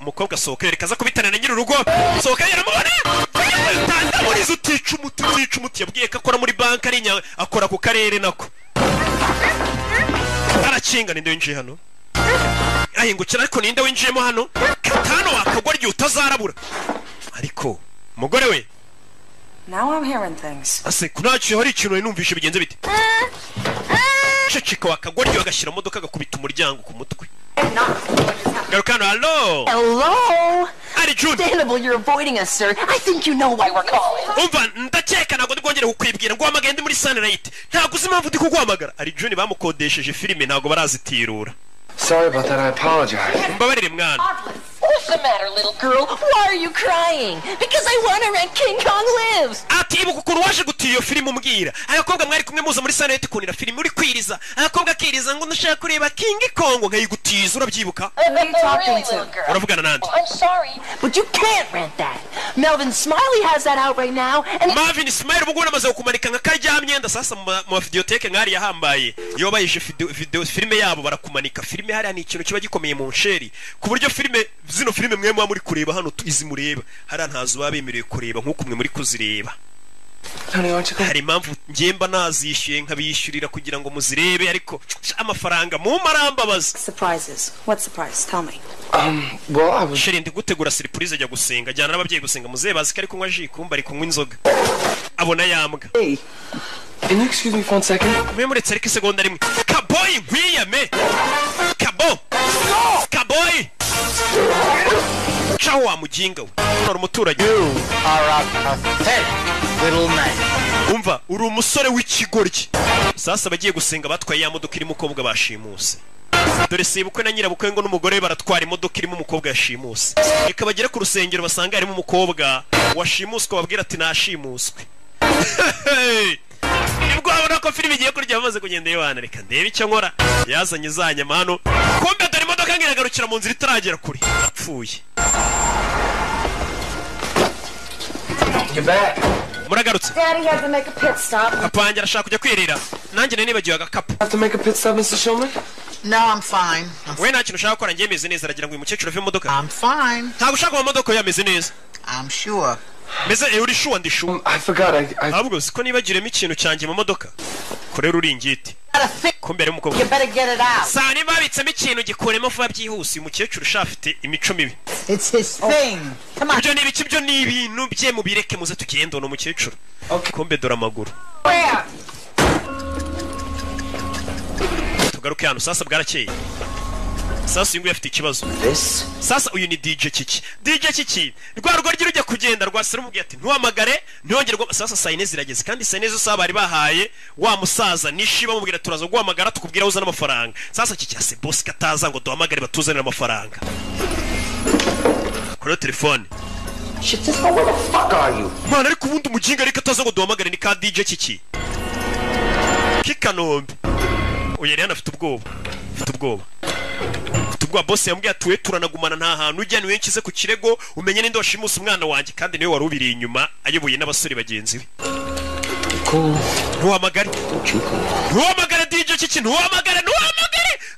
umukobwa sohoka rekaza kubitana na nyiri urugo sohoka yaramubona tandaburiza utica umuti yabwiye ko akora muri banki ari akora ku karere nako arakinga ninde winjiye hano ahingukira ariko ninde winjiyemo hano katano wakagoryi utazarabura ariko umugore we Now I'm hearing things. ase kunaciye hari ikintu numvishe bigenze bite ceceka wakagoryi agashyira modoka agakubita umuryango ku mutwe Garukano, hello. Hello. Understandable, you're avoiding us, sir. I think you know why we're calling. Umva, ndakeka ntago ndwongera kukwibwira ngo amagende muri Sunlight. Ntago uzi impamvu ndi kuguhamagara. Ari John bamukodesheje filime ntago barazitirura. Sorry about that, I apologize. Mbabarire mwana. What's the matter, little girl? Why are you crying? Because I want to rent King Kong Lives. Ati ibuka ukuntu waje gutiyo filime umbwira. Agakobwa mwari kumwe muza muri Sunlight kunira filime uri kwiriza. Agakobwa kiriza ngo ndashaka kureba King Kong nkayigutiza urabyibuka. Uravugana nande? I'm sorry, but you can't rent that. Melvin Smiley has that out right now. And Marvin Smiley ubwo namaze kumanika nka karyamyenda sasa mu videoteke nkari yahambaye. Iyo bayije video filime yabo barakumanika. Filime hari ni ikintu kiba gikomeye mu nsheri. Ku buryo filime zino filime mwe muri kureba hano izi mureba hari ntazo babemereye kureba nkuko mwe muri kuzireba hari impamvu ngemba nazishyuye nkabishyurira kugira ngo muzirebe ariko amafaranga mu marambabaza Surprises. What surprise? Tell me. Well, I was sheri ndi gutegura surprise ajya gusenga jyana n'ababyeyi gusenga muzebazi kari kunywa ji kumba ari kunywa inzoga abona yambwa Can you excuse me for 1 second? mwe muretse ariko isegonda rimwe Kaboy nkwiyame Kaboy Ciao wa mujinga we nora umuturage umva uri umusore w'ikigoryi sasa bagiye gusenga batwaye ya modoka irimo umukobwa bashimuse dore sebukwe na nyirabukwe ngo n'umugore baratwara imodoka irimo umukobwa yashimuse reka bagere ku rusengero basanga harimo umukobwa washimuswe babwira ati nashimuswe nibwo abona ko filime igiye kurya bamaze kugenda yibana reka ndebe icyo nkora yazanye zanyama hano kumbe dore imodoka ngiragarukira mu nzira itaragera kure apfuye muragarutse Daddy had to make a pit stop. apange arashaka kujya kwirira nanjye nibagiwe agakapu Have to make a pit stop, Mr. Shulman? No, I'm fine. we nta kintu ushaka gukora njye meze neza aragira ngo uyu mukecuru ave mu modoka I'm fine. ntabwo ushaka mu modoka yameze neza I'm sure. meze uri shuwa ndi shuwa I forgot. ahubwo siko nibagiremo ikintu cyanjye mu modoka korera uringiti kumbe ari umukobwa You better get it out. saa niba babitsemo ikintu gikuremo vuba byihuse uyu mukecuru ushafite imico mibi It's his thing. Come on. ibyo ni ibiki byo ni ibintu bye mubireke muze tugende uno mukecuru kumbe dore amaguru Where? tugaruke hano sasa bwarakeye sasa uyu nguyu afite ikibazo sasa uyu ni DJ Kiki rwa rugoryi rujya kugenda rwasira umubwiye ati ntuhamagare ntiyongerwe sasa saa yine zirageze kandi saa yine zose bari bahaye wa musaza nishi bamubwira turaza guhamagara tukubwira uzana amafaranga sasa Kiki ase boss kataza ngo duhamagare batuzanire amafaranga kuri telefone Shit, just where the fuck are you? mwana ariko ubundi umuginga ariko ataza ngo duhamagare ni ka DJ Kiki Kikanombe uyu rero afite ubwoba boss yambwiye atuwe turanagumana nta hantu ujya niwe nkize ku kirego umenye ninde washimusa umwana wanjye kandi niwe wari ubiri inyuma ayoboye n'abasore bagenzi be ntuhamagare DJ Kiki ntuhamagare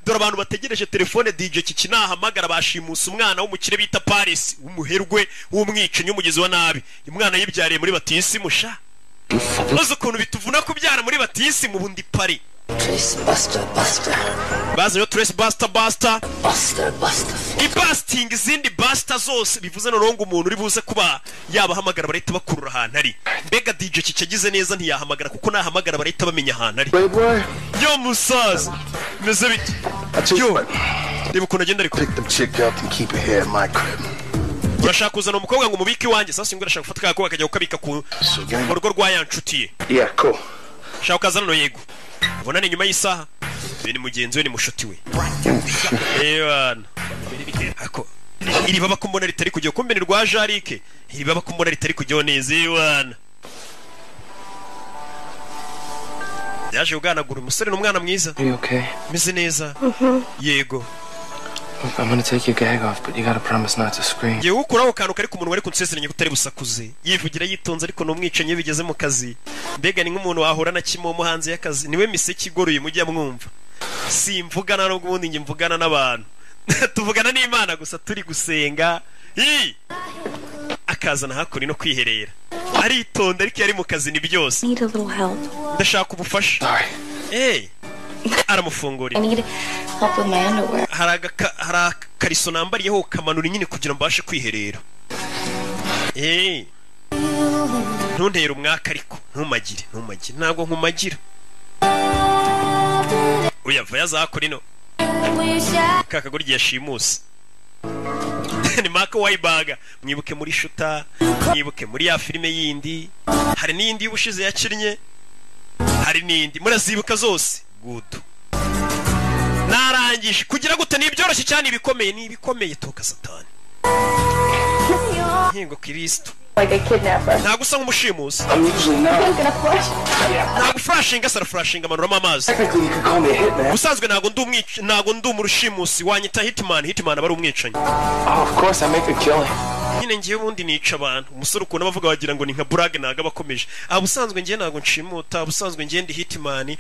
dore abantu bategereje telefone DJ Kiki nahamagara bashimusa umwana w'umukire bita Paris w'umuherwe w'umwicanyi w'umugezi wa nabi umwana yibyariye muri batisi musha maze ukuntu bituvuna kubyara muri batisi mu bundi pari baza yo Trace Buster ibasting izindi Buster zose bivuze norongo umuntu uri buze kuba yabahamagara barahita bakurura ahantu ari. Mbega DJ kicagize neza ntiyahamagara kuko nahamagara barahita bamenya ahantu ari. Yo musaza meze bite? Yo reba ukuntu agenda ariko pick them chick up and keep her here in my crib. Urashaka kuzana umukobwa ngo mubike iwanjye sasa ngo urashaka gufata kako akajya ukabika ku rugo rwa yanshutiye. Yeah, cool. Shaka kazana no yego. Ubona nyuma y'isaha ni mugenzi we ni mushuti we. Ewana. Ako iri baba kumbona ritari kujya kumbe ni rwa Jarike. Iri baba kumbona ritari kujya neza ewana. Yaje uganagura umusore n'umwana mwiza. Are you okay? Meze neza. Yego. I'm gonna take your gag off, but you gotta promise not to scream. Yewe ukuraho kantu kari ku muntu wari kunseseranya kutari busakuze. Yivugira yitonze ariko no mwicenye bigeze mu kazi. Mbega ni nk'umuntu wahura na kimomo hanze y'akazi. Niwe miseke igoroye mujya mwumva. Simvugana no gubundi nge mvugana n'abantu. Tuvugana n'Imana gusa turi gusenga. Akazana hakuri no kwiherera. Aritonda ariko yari mu kazi ni byose. Need a little help. Ndashaka ubufasha. Aramufungurira. I need help with my underwear. Hari kariso nambariyeho kamanura nyine kugira mbashe kwiherera. Ntuntera umwaka ariko ntumagire ntabwo nkumagira. Uyava yazakora ino. Kakaguri yashimuse. Ni Mark Wahlberg mwibuke muri Shuta, mwibuke muri ya filime yindi, hari n'indi y'ubushize yakinnye, hari n'indi murazibuka zose. Good. Narangije kugira gute ni byoroshye cyane ibikomeye toka Satani. Hingo Kristo. Like a kidnapper. Ntago usa nk'umushimusi. I'm usually not. I'm gonna flush. Ntago flashinga sara flashinga amanura amazi. Technically you could call me a hitman. Usanzwe ntago ndi umurushimusi wanyita hitman abari umwicanyi. Oh, of course I make a killing. Nyine ngiye ubundi nica abantu. Umusore ukuntu bavuga bagira ngo ni nka brag naga bakomeje. Ubusanzwe ngiye ntago nshimuta, ubusanzwe ngiye ndi hitman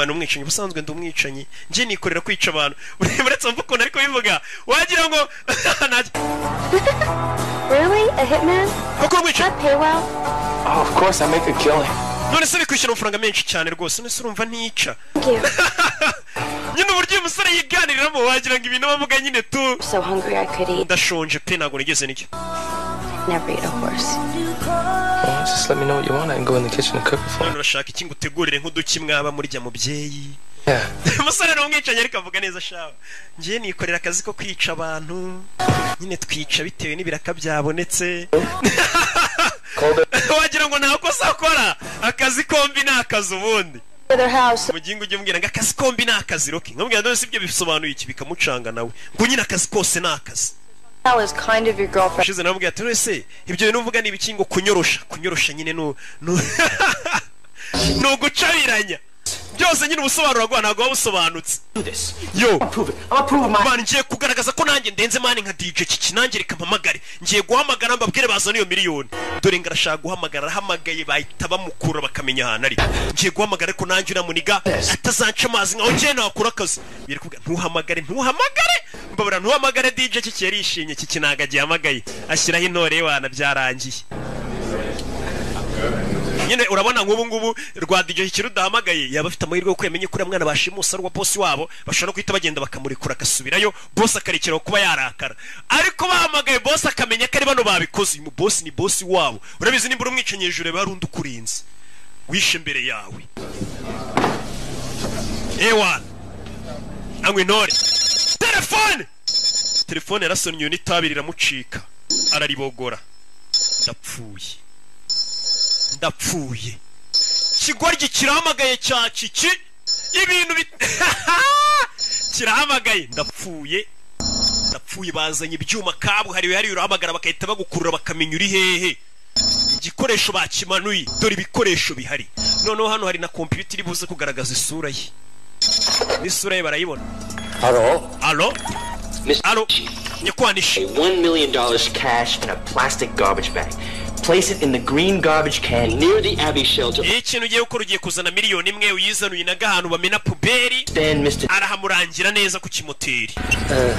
umwicanyi, ubusanzwe ndi umwicanyi. Ngiye nikorera kwica abantu. Uretse mvuko ukuntu ariko bivuga wagira ngo Really? A hitman? That pay well? Oh, of course I make a killing. None se bikwishyura amafaranga menshi cyane rwose. None se urumva ntica. Nyine uburyo umusore yiganiriramo wagira ngo ibintu bavuga nyine tu. So hungry I could eat. Ndashonje pe ntago nigeze nicyo. Never eat a horse. Well, just let me know what you want. I can go in the kitchen and cook it for you. Urashaka iki ngutegurire nk'uduki mwaba murya mubyeyi. Yeah. Umusore n'umwicanyi ariko avuga neza shawe. Ngiye nikorera akazi ko kwica abantu. Nyine twica bitewe n'ibiraka byabonetse. Wagira ngo nta kosa akora. Akazi kombi ni akazi ubundi. Mugingo ujye umbwira ngo akazi kombi ni akazi roki. Nkambwira none si ibyo bisobanuye iki bikamucanga nawe. Ngo nyine akazi kose ni akazi. That was kind of your girlfriend. Shize namubwira ati ese ibyo bintu uvuga ni ibikingo kunyorosha nyine no gucabiranya. Byose nyine ubusobanuro bwa ntago wabusobanutse. Yo man ngiye kugaragaza ko nanjye ndenze mani nka DJ Kiki nanjye reka mpamagare. Ngiye guhamagara mbabwire bazana iyo miliyoni. Dore ngarashaka guhamagara hamagaye bahita bamukura bakamenya ahantu ari. Ngiye guhamagara ko nanjye uramuniga atazanca amazi nkaho ngiye nakora akazi. Biri kuvuga ntuhamagare mbabura ntuhamagare DJ Kiki yarishimye Kiki nagagiye hamagaye ashyiraho intore wana byarangiye. Nyine urabona nk'ubu ngubu rwa DJ kirudahamagaye yaba afite amahirwe yo kwemenya kuri mwana bashimusa rwa boss wabo bashobora kwita bagenda bakamurikura akasubirayo boss akarekera kuba yarakara ariko bahamagaye boss akamenya ko ari bano babikoze mu boss ni boss wabo urabizi nimbura umwicenyejure barundi ukurinze wishe mbere yawe ewa angwe nore telefone yarasonnye n'itabi riramucika araribogora ndapfuye kigoryi kirahamagaye cya Kiki ibintu kirahamagaye ndapfuye bazanye ibyuma kabuhariwe hari urahamagara bakahita bagukurura bakamenya uri hehe igikoresho bakimanuye dore ibikoresho bihari noneho hano hari na computer iri buze kugaragaza isura ye n'isura ye barayibona. Allo nyakwanisha $1 million cash in a plastic garbage bag. Place it in the green garbage can near the Abbey shelter. Ikintu ugiye gukora ugiye kuzana miliyoni imwe uyizanuye naga ahantu bamena puberi. Then Mr. arahamurangira neza ku kimoteri.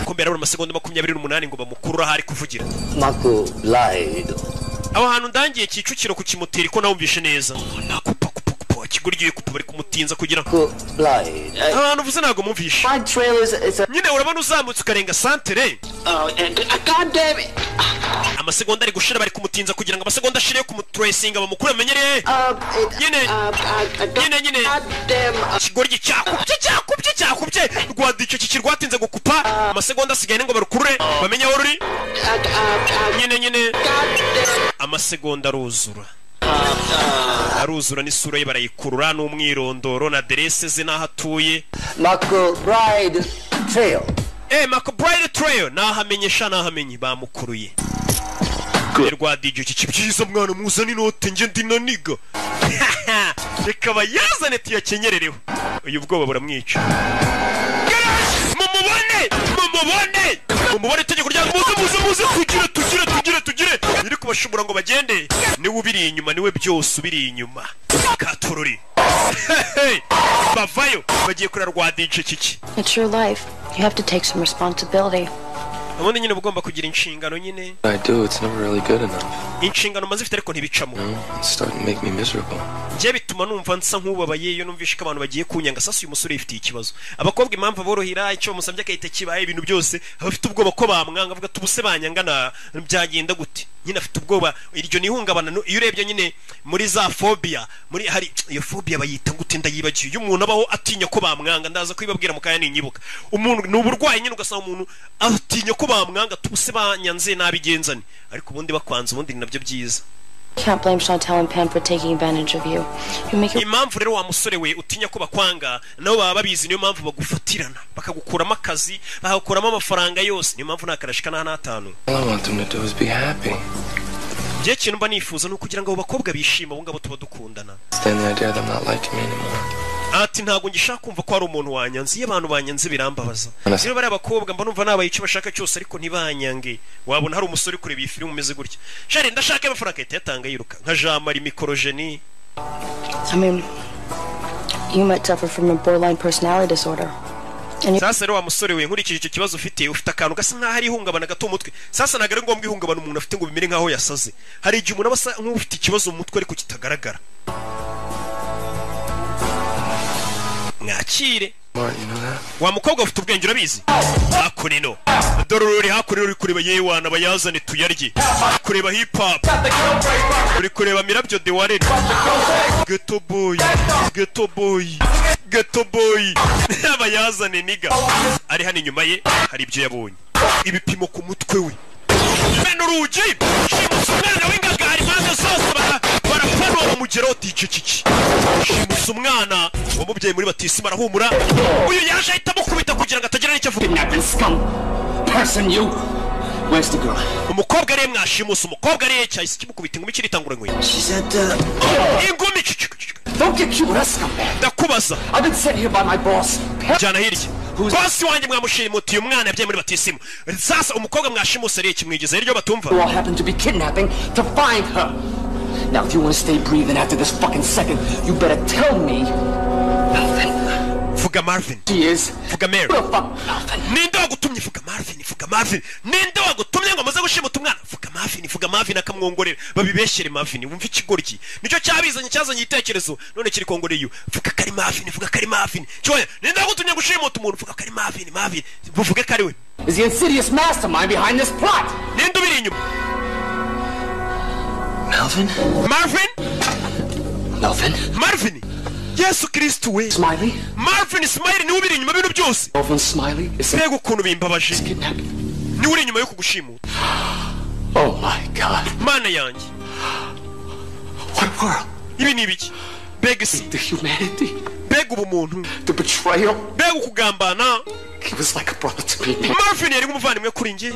Ko mbere ari amasegonda 28 ngo bamukurura hari kuvugira. Marco lied. Aho hantu ndangiye Kicukiro ku kimoteri ko nawumvishe neza. Nakupa ikigoryi kupa bari kumutinza kugira abantu vuze ntago mumvisha nyine urabona uzamutse ukarenga santere amasegonda ari gushira bari kumutinza kugira ngo amasegonda ashire ku mutresinga bamukure amenyereye nyine ikigoryi cyakubye rwadice kikirwatinze gukupa amasegonda asigaye ngo barukurure bamenye aho ruri nyine amasegonda aruzura n'isura ye barayikurura n'umwirondoro na aderese ze n'aho atuye McBride Trail McBride Trail nahamenye bamukuruye rwa DJ kibyiza mwana muzana inote nge ndinaniga reka bayazane tuyakenyerereho uyu bwoba buramwica mumubone itegeko rya muze tugire iri kubashobora ngo bagende niwe ubiri inyuma niwe byose ubiri inyuma katorori bavayo bagiye kurara rwa DJ kiki. It's your life. You have to take some responsibility. Ubundi nyine ugomba kugira inshingano nyine. I do, it's never really good enough. Inshingano maze ifite ariko ntibicamo. It's starting to make me miserable. Nje bituma numva nsa nk'ubabaye iyo numvishe ko abantu bagiye kunyanga sasa uyu musore ifite ikibazo. Abakobwa impamvu borohira icyo musambye akahita kibaye ibintu byose abafite ubwoba ko bamwanga avuga tubuse banyangana byagenda gute. Nyine afite ubwoba iryo nihungabana iyo urebye nyine muri za phobia muri hari iyo phobia bayita gute ndayibagiye iyo umuntu abaho atinya ko bamwanga ndaza kwibabwira mukaya ninyibuka umuntu n'uburwayi nyine ugasanga umuntu atinya ko bamwanga tubuse banyanze nabigenzane ariko ubundi bakwanza ubundi nabyo byiza. Can't blame Chantel and Pam for taking advantage of you. You make impamvu rero wa musore we utinya ko bakwanga nabo baba babizi niyo mpamvu bagufatirana bakagukuramo akazi bakagukuramo amafaranga yose niyo mpamvu nakarashika na 5. All I want them to do is be happy. Je kintu mba nifuza no kugira ngo abo bakobwa bishima bo ngabo tuba dukundana. Stand the idea them not liking me anymore. Ati ntago ngishaka kumva ko ari umuntu wanyanze iyo abantu banyanze birambabaza. Rero bari abakobwa mba numva nabaye icyo bashaka cyose ariko ntibanyange. Wabona hari umusore kureba iyi filime umeze gutya. Shari ndashaka amafaranga yatanga yiruka nka Jean Marie Mikorogeni. I mean, you might suffer from a borderline personality disorder. Sasa rero wa musore we nkurikije icyo kibazo ufite akantu gasa nkaho ari ihungabana gato umutwe. Sasa nagare ngombwa ihungabana umuntu afite ngo bimere nkaho yasaze. Hari igihe umuntu abasa nk'ufite ikibazo mu mutwe ariko kitagaragara. Ngakire wa mukobwa ufite ubwenge urabizi hakurino dorori hakurino uri kureba yewana bayazane tuyarye kureba hip hop uri kureba mirabyo de ware ghetto boy bayazane niga ari hano inyuma ye hari ibyo yabonye ibipimo ku mutwe we menuruji shimusa umwana w'ingagari mpande zose barapfanwa mu mugero DJ kiki shimusa umwana wamubyaye muri batisi barahumura uyu yaje ahita mukubita kugira ngo atagira n'icyo avuga Where's the girl? umukobwa ari mwashimusa umukobwa ari cyahise kimukubita ingumi kiritangura ngwe She said ingumi don't get cute, that's scumbag. ndakubaza I've been sent here by my boss. jana hirya boss wanjye mwamushimutiye umwana yabyaye muri batisimu sasa umukobwa mwashimusa ari kimwigeze iryo batumva You all happen to be kidnapping to find her. Now, if you want to stay breathing after this fucking second, you better tell me. Fuga Marvin. She is. Fuga Mary. Ninde wagutumye Fuga Marvin. Ninde wagutumye ngo maze gushimuta umwana? Fuga Marvin akamwongorera. Babibeshere Marvin. Wumva ikigoryi. Nicyo cyabizanye cyazanye igitekerezo. None kiri kongoreye. Fuga kari Marvin. Cyoya. Ninde wagutumye gushimuta umuntu? Fuga kari Marvin. Buvuge kari we. Is the insidious mastermind behind this plot? Ninde ubiri inyuma? Marvin. Yesu Kristo we. Smiley. Marvin Smiley ni ubiri inyuma bintu byose. Marvin Smiley is Mbega ukuntu bimbabaje. Ni uri inyuma yo kugushimuta. Oh my God. Mana yanjye. What world? Ibi ni ibiki? Bega si. The humanity. Bega ubumuntu. The betrayal. Bega ukugambana. He was like a brother to me. Marvin yari umuvandimwe kuri njye.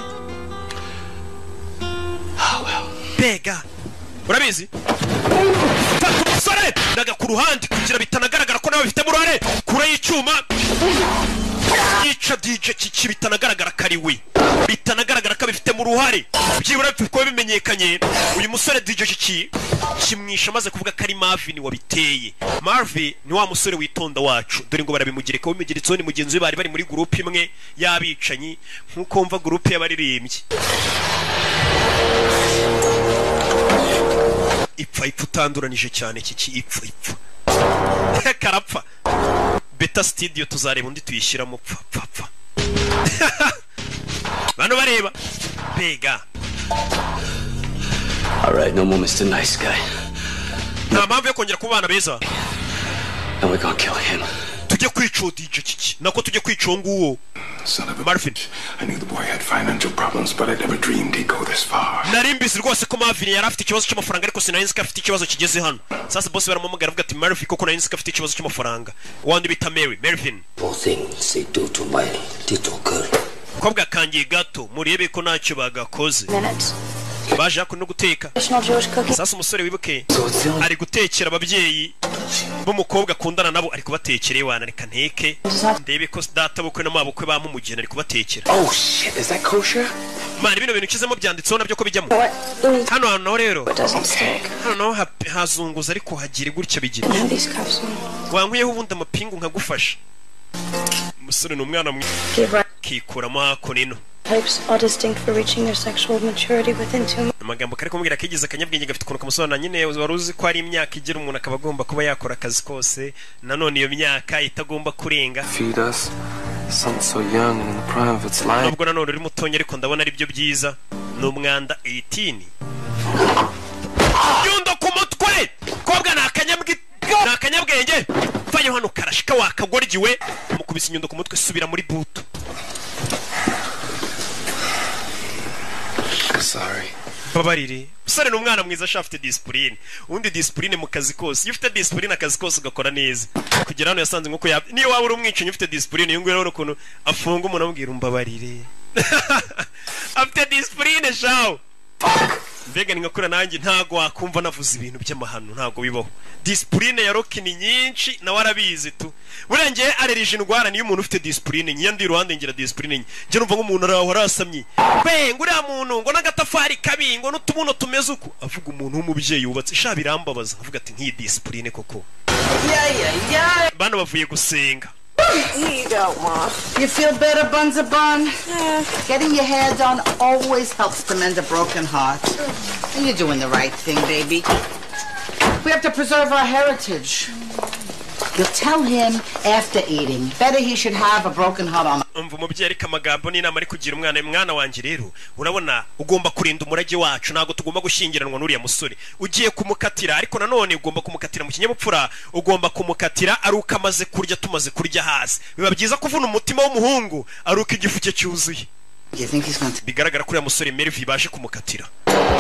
Oh well. Bega. Urabizi? Fata umusore ndaga ku ruhande kugira bitanagaragara ko nawe bifite murare kura y'icyuma yica DJ kiki bitanagaragara kari we bitanagaragara ko bifite mu ruhare byibura ko bimenyekanye uyu musore DJ kiki kimwisha maze kuvuga kari Marvin wabiteye. Marvin ni wa musore witonda wacu dore ngo barabimugireka wimigiritso ni mugenzi we bari muri group imwe yabicanyi nkuko mva group y'abaririmbyi ipfa utanduranije cyane kiki ipfa karapfa beta studio tuzareba undi tuyishyiramo pfa bano bareba bega. Alright, no more Mr. Nice Guy. Nta mpamvu yo kongera kubana beza. And we're gonna kill him. Tujye kwica DJ kiki nako tujye kwica nguwo Marvin. I knew the boy had financial problems, but I never dreamed he'd go this far. Narimbizi rwose ko Marvin yari afite ikibazo cy'amafaranga ariko sinarinzi ko afite ikibazo kigeze hano. Sasa boss baramumugara avuga ati Marvin koko narinzi ko afite ikibazo cy'amafaranga. Wandi bita Marvin. Poor things they do to my little girl. Kobwa kangiye gato murebe ko ntacyo bagakoze. Baje no guteka. Sasa umusore wibuke ari gutekera ababyeyi b'umukobwa akundana nabo ari kubatekera wana reka nteke ndebe ko data bukwe no mabukwe bamumugena ari kubatekera. Oh shit, is that kosher? Mani bino bintu kizemo byanditseho nabyo ko bijyamo. Hano rero. Hano hazunguza ariko hagire gutya bigira. Wankwiyeho ubundi amapingu nkagufasha. Umusore n'umwana mwiza. Kikuramo hakonino. Types are distinct for reaching their sexual maturity within 2 months. Amagambo kare kumubwira kigize akanyabwenge gafite ukuntu kamusobanura nyine waruzi ko ari imyaka igira umuntu akaba agomba kuba yakora akazi kose nanone iyo myaka itagomba kurenga. Feed us. Son so young and in the prime of its life. Nubwo nanone uri mutonye ariko ndabona ari byo byiza. N'umwanda 18. Yundo ku mutwe. Kobwa nakanyabwenge. Vayo hano karashika wakagorgiwe. Mukubise inyundo ku mutwe subira muri buto. Sorry. Babarire. Usare n'umwana mwiza shafite discipline. Undi discipline mu kazi kose. Iyo ufite discipline akazi kose ugakora neza. Kugira hano yasanze nkuko niyo waba uri umwicanyi ufite discipline yungu rero ukuntu afunga umuntu amubwira umbabarire. Afite discipline shawo. Mbega ngakura nanjye ntago wakumva navuze ibintu by'amahano ntago bibaho. Discipline ya Rocky ni nyinshi na warabizi tu. Burengeye arerije indwara niyo umuntu ufite discipline nyandi ruhande ngira discipline nje numva nk'umuntu araho arasamye. Be nguriya muntu ngo nagatafari kabi ngo n'utumuno tumeze uko avuga umuntu w'umubyeyi yubatse sha birambabaza avuga ati nki discipline koko. Bano bavuye gusenga. Here you go, Mom. You feel better, Bunza Bun? Yeah. Getting your hair done always helps to mend a broken heart. And you're doing the right thing, baby. We have to preserve our heritage. You'll tell him after eating. Better he should have a broken heart on. Umubyeyi ariko amagambo ni nama ari kugira umwana wanje rero urabona ugomba kurinda umurage wacu nago tugomba gushingiranwa n'uriya musore ugiye kumukatira ariko nanone ugomba kumukatira mu kinyabupfura ugomba kumukatira aruka amaze kurya tumaze kurya hasi biba byiza kuvuna umutima w'umuhungu aruka igifuke cyuzuye. Bigaragara kuri ya musore Mervi baje kumukatira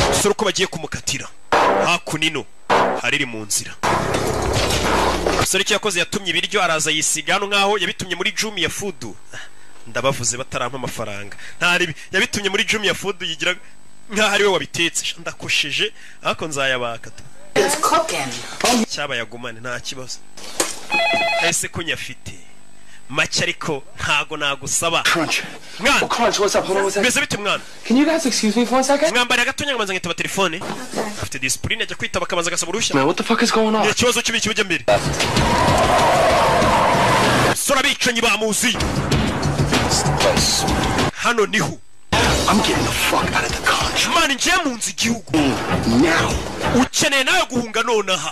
musore uko bagiye kumukatira hakunino hariri mu nzira. Musore cyakoze yatumye ibiryo araza yisiga hano nkaho yabitumye muri Jumia Food. Ndabavuze batarampa amafaranga ntari yabitumye muri Jumia Food yigira nkaho ari we wabitetse ndakosheje ariko nzayabaka tu cyaba yagumane nta kibazo ese ko nyafite make ariko ntago nagusaba mwana Crunch, what's up? Hold on, what's up? Bese bite mwana Can you guys excuse me for 1 second? mwambara gatonya ngamanza ngitaba telefone afite discipline ajya kwitaba kamanza gasaba urushya. Man, what the fuck is going on? Ikibazo kibi kibujya mbere sora bicanyi bamuzi hano niho. I'm getting the fuck out of the country. Man, nje munzi igihugu now. Ukeneye nawe guhunga nonaha.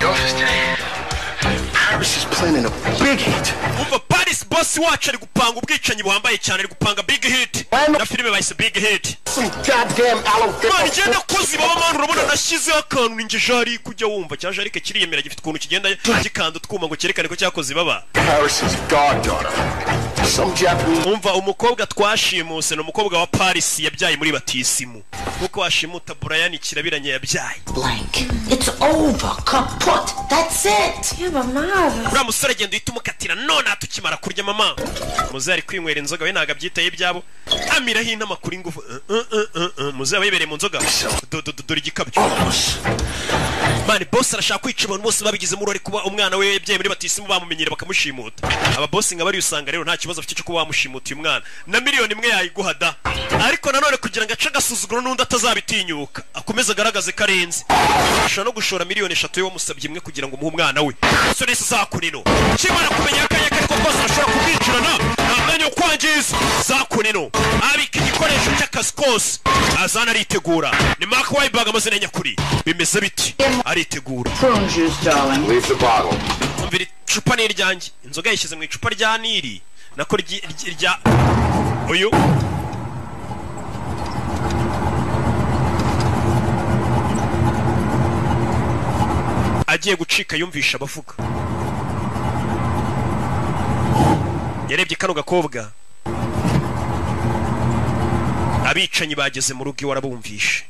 Paris is planning a big hit. Umva Paris boss wacu ari gupanga ubwicanyi buhambaye cyane ari gupanga big hit. Na filime bayise big hit. Some goddamn aloe. Man, nje nakozi baba man urabona nashyizeho akantu ninje jari kujya wumva cyaje ariko kiriyemera gifite ukuntu kigenda gikanda twuma ngo cyerekane ko cyakoze baba. Paris is goddaughter. Some Japanese. Umva umukobwa twashimuse no umukobwa wa Paris yabyaye muri batisimu. Kuko washimuta Brian kirabiranye yabyaye. Blank. It's over. Kaput. That's it. Yeah, mama. Ura musore genda itumukatira none atukimara kurya mama. Muze ari kwinywera inzoga we naga byitaye byabo. Amira hina makuru ingufu. Muze abayibere mu nzoga. Dore igikabyo. Mani boss arashaka kwica abantu bose babigize mu rori kuba umwana we yabyaye muri batisimu bamumenyera bakamushimuta. Aba boss ngabari usanga rero nta kibazo afite cyo kuba bamushimuta uyu mwana. Na miliyoni imwe yayiguhada. Ariko nanone kugira ngo aca gasuzuguro n'undi atazabitinyuka. Akomeza agaragaze karenze. Ashaka no gushora miliyoni 3 yo musabye imwe kugira ngo muhe umwana we. So nese zakunino. Kimara kumenya akanya kariko kose ashobora kubwicirana. Namanye ukwangiza zakunino. Abika igikoresho cy'akazi kose. Azana aritegura. Ni Mark Wahlberg amazina nyakuri. Bimeze biti. Aritegura. Leave the bottle. Umvira icupa ni iryanjye inzoga yishyize mu icupa rya Nili nako rya uyu agiye gucika yumvisha abavuga yarebye kano gakobwa abicanyi bageze mu rugo iwe arabumvishe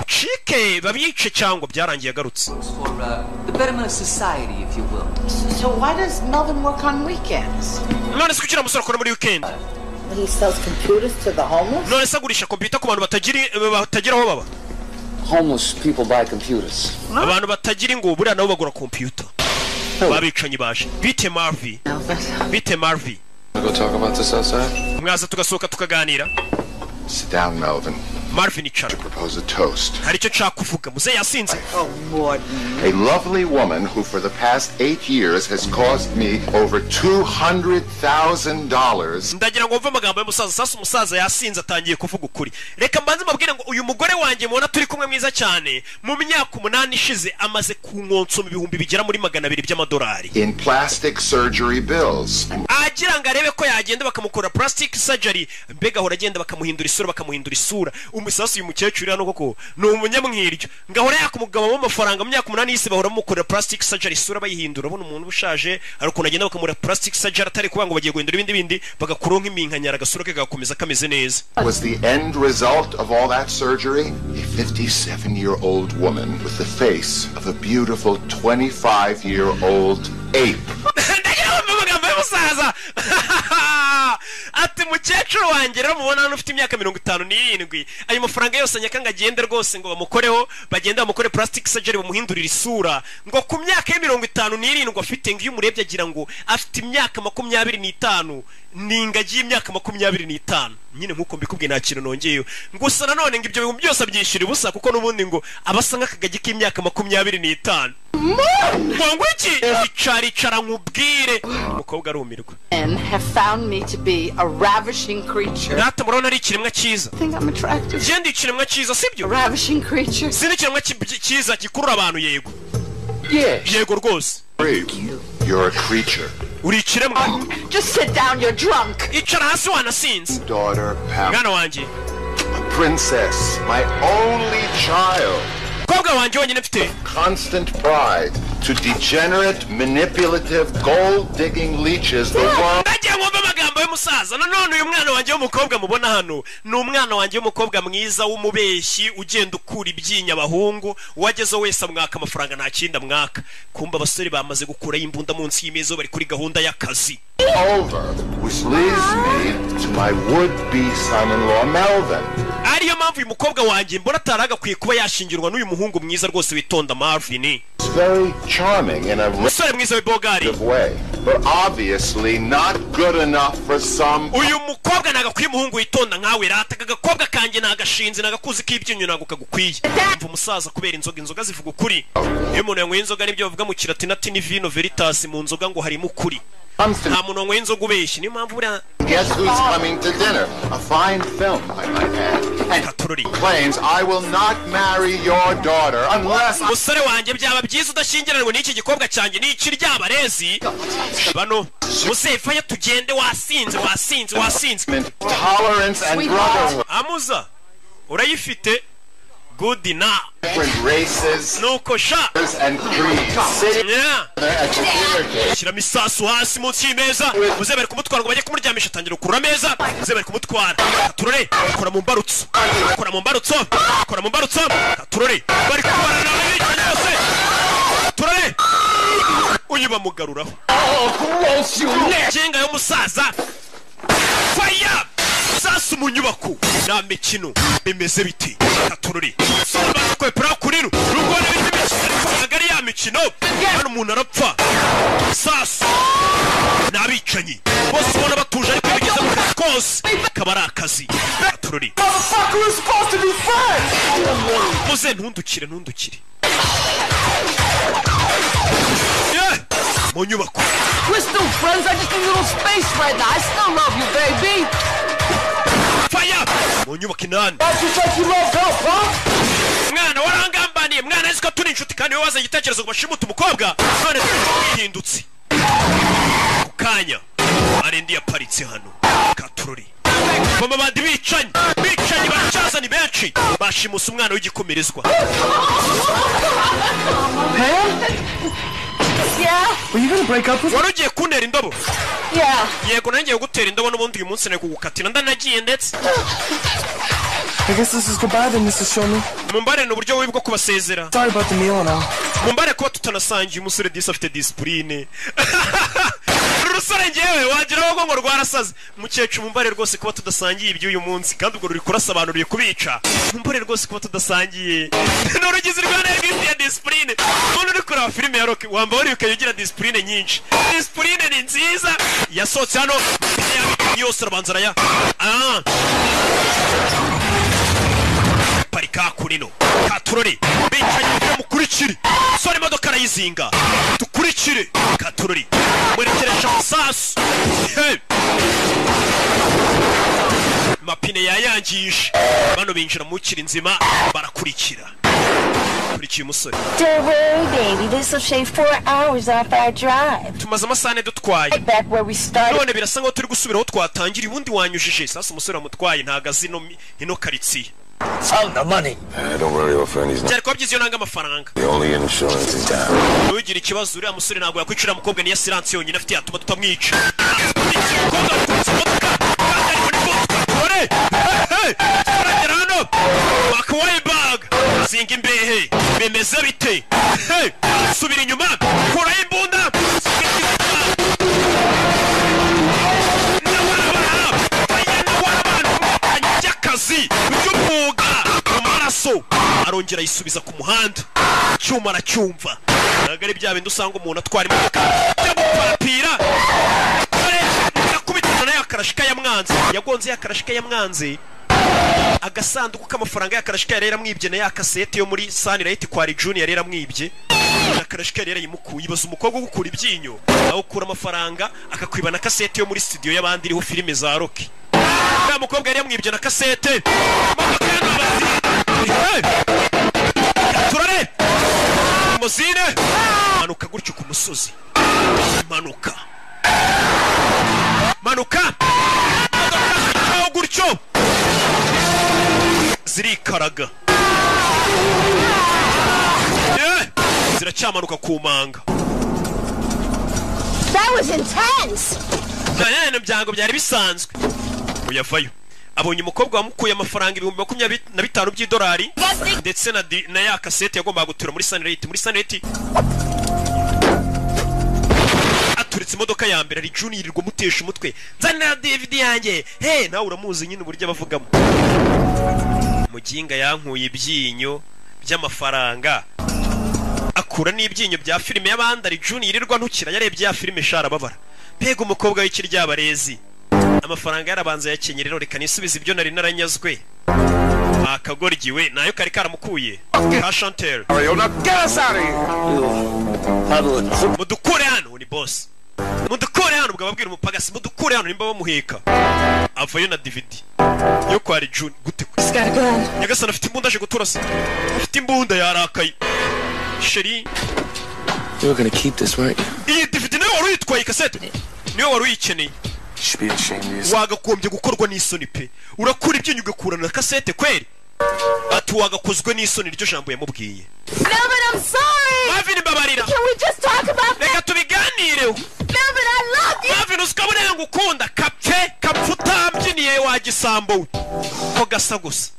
Chike babice cyangwa byarangiye agarutse. The betterment of society, if you will. So why does Melvin work on weekends? None se kugira musoro kora muri weekend. He sells computers to the homeless? None se agurisha computer ku bantu batagira aho baba. Homeless people buy computers. Abantu batagira ngo buriya nabo bagura computer. Babicanyi baje. Bite Marvy. Bite Marvy. Go talk about this outside. Mwaza tugasohoka tukaganira. Sit down, Melvin. Marvin icara. Propose a toast. Hari icyo nshaka kuvuga muze yasinze. A lovely woman who for the past 8 years has cost me over $200,000. Ndagira ngo mve amagambo y'umusaza sasa umusaza yasinze atangiye kuvuga ukuri. Reka mbanze mabwire ngo uyu mugore wanjye mubona turi kumwe mwiza cyane mu myaka 8 ishize amaze kunkonso mu bihumbi bigera muri $200 by'amadolari. In plastic surgery bills. Agira ngo arebe ko yagenda bakamukora plastic surgery mbega hora agenda bakamuhindura isura bakamuhindura isura. Umusasu uyu mukecuru hano koko no umunyamwiryo ngahora yakumugaba mu mafaranga mu myaka 8 yise bahora mukora plastic surgery isura bayihindura bona umuntu bushaje ariko nagenda bakamura plastic surgery atari kuba ngo bagiye guhindura ibindi bagakuronka iminkanyara agasura ke gakomeza kameze neza. Was the end result of all that surgery a 57-year-old woman with the face of a beautiful 25-year-old ape? Ati mukecuru wanjye rero mubona hano ufite imyaka 57 ayo mafaranga yose nyakanga agende rwose ngo bamukoreho bagenda bamukore plastic surgery bamuhindurira isura ngo ku myaka ya 57 afite ngo iyo umurebye agira ngo afite imyaka 25 ningagiye imyaka 25 nyine nkuko mbikubwiye nta kintu nongeyeyo gusa nanone ngo ibyo bintu byose abyishyura ubusa kuko nubundi ngo abasanga akagagi k'imyaka 25 ngo iki icara nkubwire umukobwa arumirwa. And have found me to be a ravishing creature. Nata murona ari kiremwa cyiza. Think I'm attractive. Jendi kiremwa cyiza sibyo? Ravishing creature. Sini kiremwa cyiza gikurura abantu yego. Yes. Yego rwose. You're a creature. Uri kiremwa. Just sit down, you're drunk. Icara hasi wanasinze. Daughter Pam. Mwana wanjye. A princess, my only child. Kobwa wanjye wonyine mfite. Constant pride to degenerate, manipulative, gold-digging leeches the world. Ndagiye ngomba amagambo y'umusaza nanone uyu mwana wanjye w'umukobwa mubona hano ni umwana wanjye w'umukobwa mwiza w'umubeshyi ugenda ukura ibyinya abahungu wageze wese amwaka amafaranga nta kindi amwaka kumba abasore bamaze gukura imbunda munsi y'imezo bari kuri gahunda y'akazi. Over, which leads me to my would-be son-in-law Melvin. Ariyo mpamvu uyu mukobwa wanjye mbona ataragakwiye kuba yashingirwa n'uyu muhungu mwiza rwose witonda Marvin. It's very charming in a way, but obviously not good enough for some. Uyu mukobwa nagakwiye umuhungu witonda nkawe rata agakobwa kanjye nagashinze nagakuzi k'ibyinyo nago kagukwiye. Mva umusaza kubera inzoga zivuga ukuri. Iyo umuntu yanyweye inzoga nibyo bavuga mu kilatini ni vino veritas mu nzoga ngo harimo ukuri. Nta muntu wanyweye inzoga ubeshye niyo mpamvu buriya. Guess who's coming to dinner? A fine film, I might add. And claims I will not marry your daughter unless. Musore wanjye byaba byiza udashyingiranwa n'iki gikobwa cyanjye n'iki ry'abarezi. Bano musefa ya tugende wasinze. Tolerance and brotherhood. Amuza urayifite. Good enough. Different races, and creeds. Shira misasu hasi munsi y'imeza muze bari kumutwara ngo bajye kumuryamisha tangira kurura meza muze bari kumutwara turore kora mu mbarutso turore bari kubarana n'ibintu byose turore uyu bamugaruraho jenga yo musaza fire sasu mu nyubako na mikino bimeze biti turore soma ko pra kuriru rugone biti agari ya mikino hano umuntu arapfa sasu nabicanyi bose ubona batuje ariko bigeze mu kazi kose kabara akazi turore muze ntundukire mu nyubako. We're still friends. I just need a little space right now. I still love you, baby. Fire! Mu nyubako inani. Mwana warangambaniye mwana aziko turi inshuti kandi we waza igitekerezo ngo bashimuta umukobwa none twihindutse. kanya arendi yaparitse hano katurori mama bandi bicanye baracaza ni benshi bashimusa umwana w'igikomerezwa Were you gonna break up with me? warugiye kuntera indobo yego nangiye gutera indobo n'ubundi uyu munsi nari kugukatira ndanagiye ndetse I guess this is goodbye then, Mr. Showman. mumbare ni uburyo bubi bwo kubasezera Sorry about the meal now. mumbare kuba tutanasangiye umusore disi afite disipurine urusore ngewe wageraho ngo rwarasaze mukecuru mumbare rwose kuba tudasangiye iby'uyu munsi kandi ubwo ruri kurasobanuriye kubica mumbare rwose kuba tudasangiye n'urugizi rwanda rw'ifite disipurine umuntu uri kureba filime ya Rocky wamba wari ukagira disipurine nyinshi disipurine ni nziza yasohotse hano yose arabanza araya parika kurino katurori bicaye mukurikire sore imodoka arayizinga dukurikire katurori mwerekeresha amasasu mapine yayangije bano binjira mu kiri nzima barakurikira kurikiye umusore Don't worry, baby. This will shave 4 hours off our drive. tumaze amasane dutwaye Back where we started. none birasa ngo turi gusubiraho twatangiriye ubundi wanyujije sasa umusore wamutwaye ntago azi ino karitsiye Found the money. Don't worry, old friend. He's byari not kuba byiza iyo nanga amafaranga the only insurance in town. nugira ikibazo uriya musore ntabwo yakwicira mukobwa niyo siransi yonyine afite yatuma tutamwica turagera hano bakawaye bag zinga imbehe bimeze bite subira inyuma kuraho imbunda y'akazi by'umwuga mu maraso arongera yisubiza ku muhanda icyuma aracyumva ntabwo ari bya bindi usanga umuntu atwara imodoka ajya guparapira akubitana na ya karashika ya mwanzi yagonze ya karashika ya mwanzi agasanduku k'amafaranga ya karashika yari yaramwibye na ya kasete yo muri Sunlight kwa Junior yari yaramwibye na karashika yari yarayimukuye ibaza umukobwa gukura ibyinyo aho ukura amafaranga akakwiba na kasete yo muri studio y'abandi iriho filime za Rocky ya mukobwa yari yamwibye na kasete turare muzine manuka gutyo ku musozi manuka aho gutyo zirikaraga ziracyamanuka ku manga That was intense. nta byango byari bisanzwe uyavayo abonye umukobwa wamukuye amafaranga 25,000 by'idolari ndetse na ya kasete yagombaga gutura muri Sunlight aturitse imodoka ya mbere ari Junior yirirwa mutesha umutwe nzanira DVD yanjye nawe uramuzi nyine uburyo abavugamo muginga yankuye ibyinyo by'amafaranga akura n'ibyinyo bya filime y'abandi ari Junior yirirwa ntukira yarebye ya filime shara babara pega umukobwa w'ikiryabarezi amafaranga yarabanza yakenye rero reka nisubiza ibyo nari naranyazwe akagorgiwe nayo kari karamukuye ka Chantel mudukure hano ni boss mudukure hano ubwo ababwira umupagasi mudukure hano nimba bamuheka avayo na DVD yo kwa June gute nyagasana afite imbunda aje guturasa afite imbunda yarakaye sheri You were gonna keep this, weren't you? iyi DVD nayo wari uyitwaye kasete niyo wari uyikeneye wagakombye gukorwa n'isoni pe urakura ibyinyo ugakura na kasete kweri ati wagakozwe n'isoni ryo jambo yamubwiye Melvin, I'm sorry. Marvin babarira Can we just talk about that? reka tubiganireho Melvin, I love you. Marvin usikabone ngukunda kapfuta mbyiniye wagisambo ko gasa gusa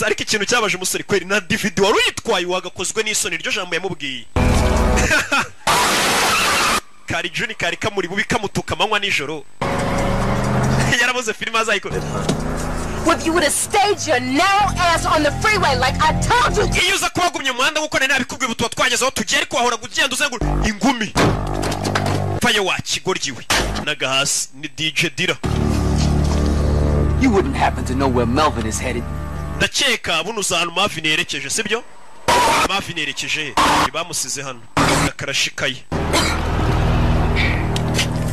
ariko ikintu cyabaje umusore kweri na DVD wari uyitwaye wagakozwe n'isoni ryo jambo yamubwiye kari Juni kari kamuri bubi kamutuka amanywa nijoro yarabuze filime azayikora If you would have stayed your narrow ass on the freeway like I told you. iyo uza kubagumye mu muhanda nk'uko nari nabikubwiye ubu tuba twagezeho tugiye ariko wahora ugenda uzengura ingumi payo wakigoryiwe n'agahasi ni DJ Dira. You wouldn't happen to know where Melvin is headed. ndakeka buno uzana Marvin yerekeje sibyo Marvin yerekeje bamusize hano nakarashikaye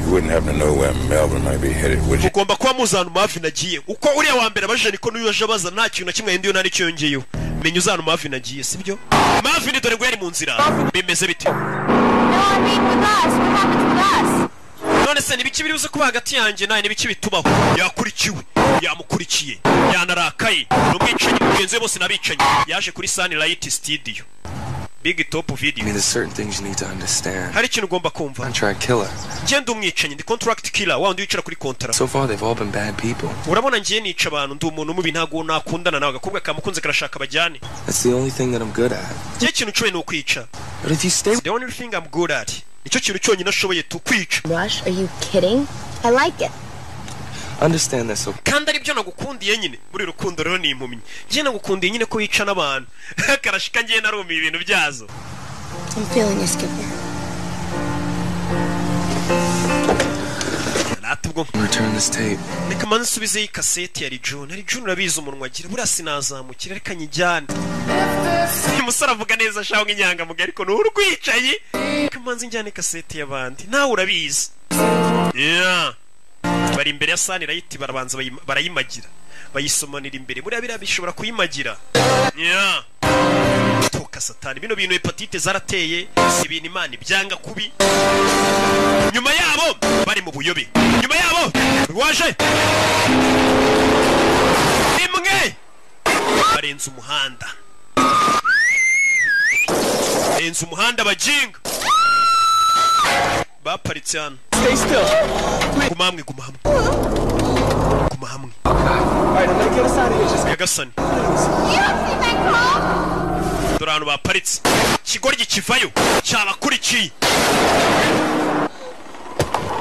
You wouldn't happen to know where Melvin might be headed, would you? ugomba kuba muzana Marvin agiye uko uriya wa mbere abaje niko n'uyo aje abaza nta kintu na kimwe ndiyo nari cyongeyeho menya uzana Marvin agiye sibyo Marvin dore ngo yari mu nzira bimeze bite I mean with us. What happens with us? None se nibiki biri uze kuba hagati yanjye nawe nibiki bitubaho? Yakurikiwe, yamukurikiye, yanarakaye. N'umwicanyi mugenzi we bose nabicanye. Yaje kuri Sunlight Studio. Big top video. I mean, there's certain things you need to understand. Hari ikintu ugomba kumva. Contract killer. Genda umwicanyi, ndi contract killer, wa undi wicara kuri contract. So far they've all been bad people. Urabona ngiye nica abantu ndi umuntu mubi ntago nakundana nawe agakobwa kamukunze karashaka bajyane. That's the only thing that I'm good at. Gihe ikintu cyoye no kwica. But if you stay the only thing I'm good at. Nicyo kintu cyonyine nashoboye tukwica. Rush, are you kidding? I like it. Understand this, okay? Kandi ari byo nagukundiye nyine muri rukundo rero ni impumyi. Ngiye nagukundiye nyine ko wica n'abantu. Karashika ngiye narumi ibintu byazo. I'm feeling you, Skipper. Return this tape. Reka manze nsubize iyi kaseti ya Rijun. Rijun urabizi umunwa agira buriya sinazamukira reka nyijyane. Umusore avuga neza shaho nk'inyanga mugari ariko n'urwicaye. Reka manze njyane kaseti y'abandi. Nawe urabizi. Yeah. Bari imbere ya Sunlight barabanza barayimagira. Bayisomanira imbere. Buriya bishobora kuyimagira. Yeah. Toka satani bino bintu hepatite zarateye ibintu Imana byanga kubi. Nyuma yabo bari mu buyobe. Nyuma yabo waje imwe barenze umuhanda. Barenze umuhanda bajinga. Baparitse hano. Stay still. Guma hamwe, guma hamwe. Guma hamwe. Alright, I'm gonna get us out of here. Just Yagasani. Dorano baparitse. Kigoryi kivayo. Cyabakurikiye.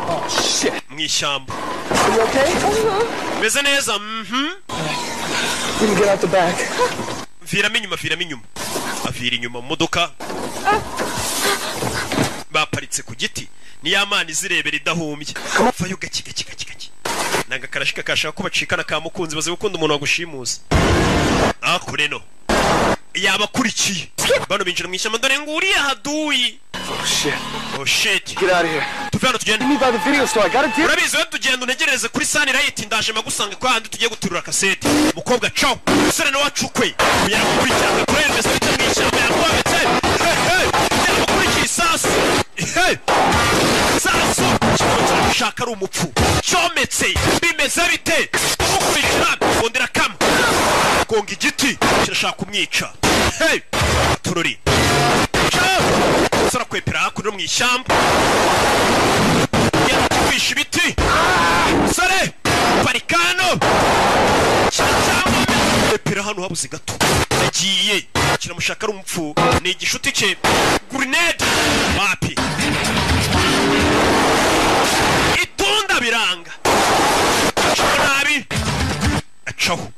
Oh shit. Mwishyamba. Are you okay? Meze neza. We can get out the back. Viramo inyuma, viramo inyuma. Avira inyuma mu modoka. Baparitse ku giti. Ni yamani zirebera idahumbye. Vayo gaki. Nanga karashika kashaka ko bacikana ka mukunzi baze gukunda umuntu wagushimuza. Akureno. Yabakurikiye. Bano binjira mu ishyamba dore nguriye haduyi. Oh shit. Get out of here. Tuvano tugenda. Me by the video store. I got a deal. Urabizi we tugenda untegereze kuri Sunlight ndaje magusanga kwa handi tugiye guturura kaseti. Mukobwa ciao. Sere no wacukwe. Kuyara gukurikirana kuri investment mu ishyamba yakwabetse. Yabakurikiye sasu. Sasu. Shaka ari umupfu. Cometse. Bimeze bite? Ukurikira bondera kam. Gonga igiti kirashaka kumwica. Tururi. Sara kwepera hakuno mu ishyamba. Yakwisha ibiti. Sare. Parikano. Kwepera hano habuze gato. Yagiye. Kiramushaka ari umupfu. Ni igishuti cye. Grenade. Wapi. Itunda biranga. Nabi. Acaho.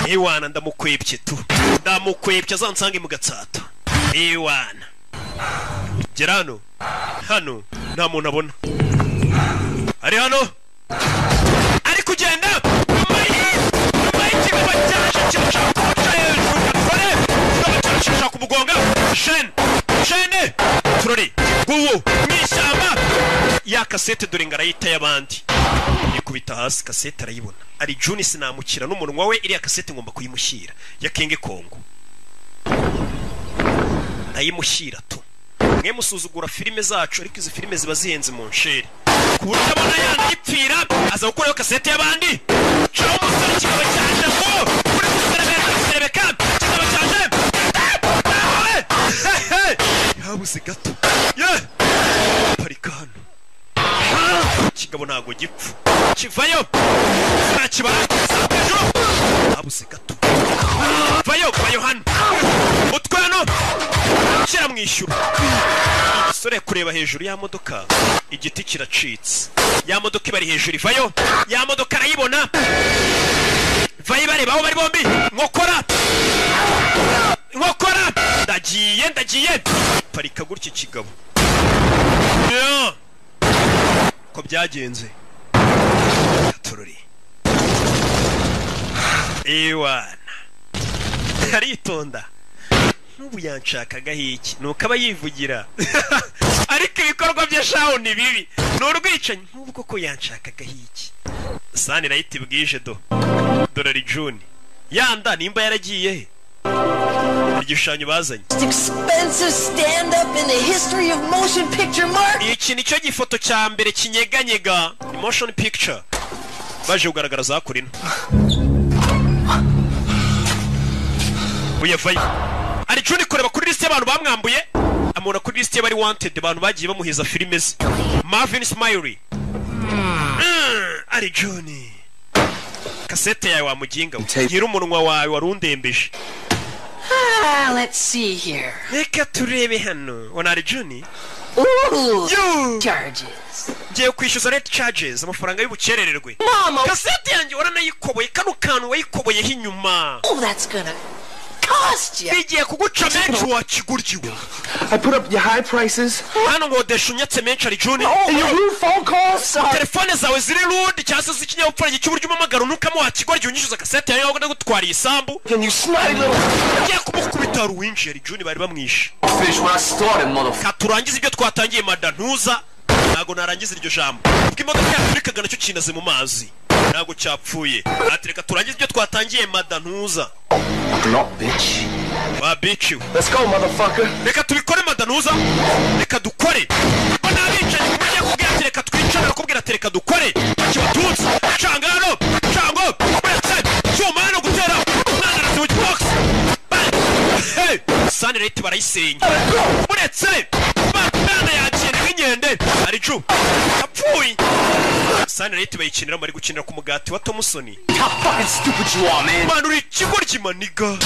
Ewana ndamukwebye tu. Ndamukwebye azansange mu gatsata. Ewana. Gerano. Hano nta muntu abona. Ari hano. Ari kugenda. Kigaba cyaje cyashaka kumugonga. Shene. Turori. Guwo. Mwishyamba. Ya kasete dore ngarayita y'abandi. Nikubita hasi kasete arayibona. Ari Juni sinamukira n'umunwa we iriya kasete ngomba kuyimushyira. Ya King Kongo. Ayimushyira tu. Mwe musuzugura filime zacu ariko izi filime ziba zihenze mu nshere. Kuburyo abona yanayipfira aza gukora kasete y'abandi. Ciao musore kigaba cyanje ngo kuri kuserebeka kigaba cyanje. Habuze gato. Yeah. Parikano. Kigabo ntago gipfu. Kivayo. Nakibara. Habuze gato. Vayo hano. Utwano. Kira mwishyura. Sore kureba hejuru ya modoka. Igiti kiracitse. Ya modoka ibari hejuru ivayo. Ya modoka arayibona. Vayo bareba aho bari bombi. Nkokora. Ndagiye. Parika gutya kigabo. Yeah. Ko byagenze. Tururi. Ewana. Aritonda. Nubu yanshakaga hiki. Nuko aba yivugira. Ariko ibikorwa bya shaho ni bibi. N'urwicanyi nubu koko yanshakaga hiki. Sunlight bwije do. Dolari June. Yanda nimba yaragiye he? igishushanyo bazanye expensive stand up in the history of motion picture market. iki nicyo gifoto cya mbere kinyeganyega ni motion picture baje kugaragara hakurino uyevayo ari Juni kureba kuri list y'abantu bamwambuye amubona kuri list y'abari wanted abantu bagiye bamuhiza filime ze Marvin Smiley ari Juni kasete yawe wamuginga gira umunwa wawe warundembeje Let's see here. Reka turebe hano ona ari Juni Charges. Ngiye kwishyuza late charges amafaranga y'ubukerererwe Mama, kasete yanjye waranayikoboye kano kantu wayikoboye hinyuma oh, that's gonna cost you. Bigiye kuguca menshi wakiguryiwe I put up your high prices. hano ngodesha unyatse menshi ari Juni And your rude phone calls. telefone zawe ziri rude cyangwa se ikinyabupfura cy'uburyo umamagara nukamo wakigoryi unyishyuza kasete yawe ngo gutwara isambu Can you snotty little ngiye kumukubita ruwinshi ari Juni bari bamwishe Finish what I started, motherfucker. katurangiza ibyo twatangiye madantuza ntago narangiza iryo jambo ubwo imodoka yaturikaga nacyo kinaze mu mazi ntago cyapfuye atereka turangiza ibyo twatangiye madantuza Not bitch. ba bitch Let's go, motherfucker. reka tubikore madantuza reka dukore mbona abicaye kumenya kubwira ati reka twicare bakubwira ati reka dukore kibatunze cangano cango uretse cyuma no gutera umwana na switch box hey sanirete barayisenya uretse bana yakene nk'inyende ari Ju apfuye sanirete bayikinira bari gukinira ku mugati wa Thompson How fucking stupid you are, man. man uri kigoryi maniga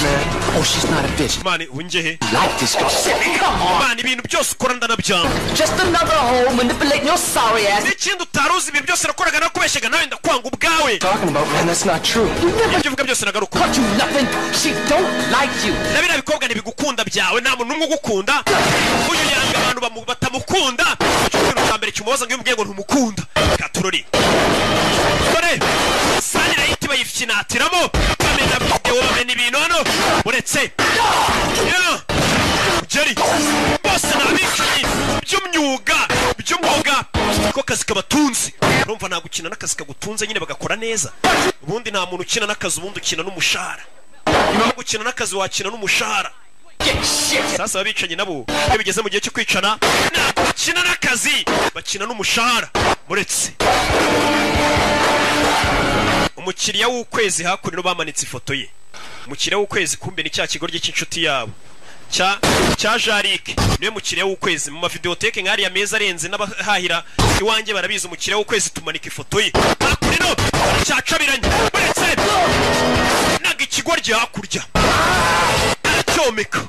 Oh, she's not a bitch. man ungehe Like this girl. Shit, come on. man ibintu byose ukora ndanabyanga Just another hoe manipulating your sorry ass. n'ikindi utaruzi ibintu byose nakoraga nakubeshyaga nawe ndakwanga ubwawe Talking about, man, that's not true. ibyo uvuga byose nagaruka Taught you nothing. She don't like you. na biriya bikobwa ntibigukunda byawe nta muntu n'umwe ugukunda uyu yanga abantu batamukunda icyo kintu cya mbere kimubaza ngo iyo umubwiye ngo ntumukunda katurori dore sanira yiti bayifinatiramo bamena video bamena ibintu hano uretse Jerry bose nabicanyi by'umwuga ko kazi kabatunze urumva nta gukina n'akazi kagutunze nyine bagakora neza ubundi nta muntu ukina n'akazi ubundi ukina n'umushahara niba gukina n'akazi wakina n'umushahara sasa abicanyi nabo iyo bigeze mu gihe cyo kwicana ntabwo bakina n'akazi bakina n'umushahara muretse umukiriya w'ukwezi hakurino bamanitse ifoto ye umukiriya w'ukwezi kumbe ni cya kigoryi cy'inshuti yabo cya Jarike niwe mukiriya w'ukwezi mu mavideoteke nk'ariya meza arenze n'abahahira iwanjye barabizi umukiriya w'ukwezi tumanika ifoto ye hakurino cyacabiranye muretse naga ikigoryi hakurya aracyomeka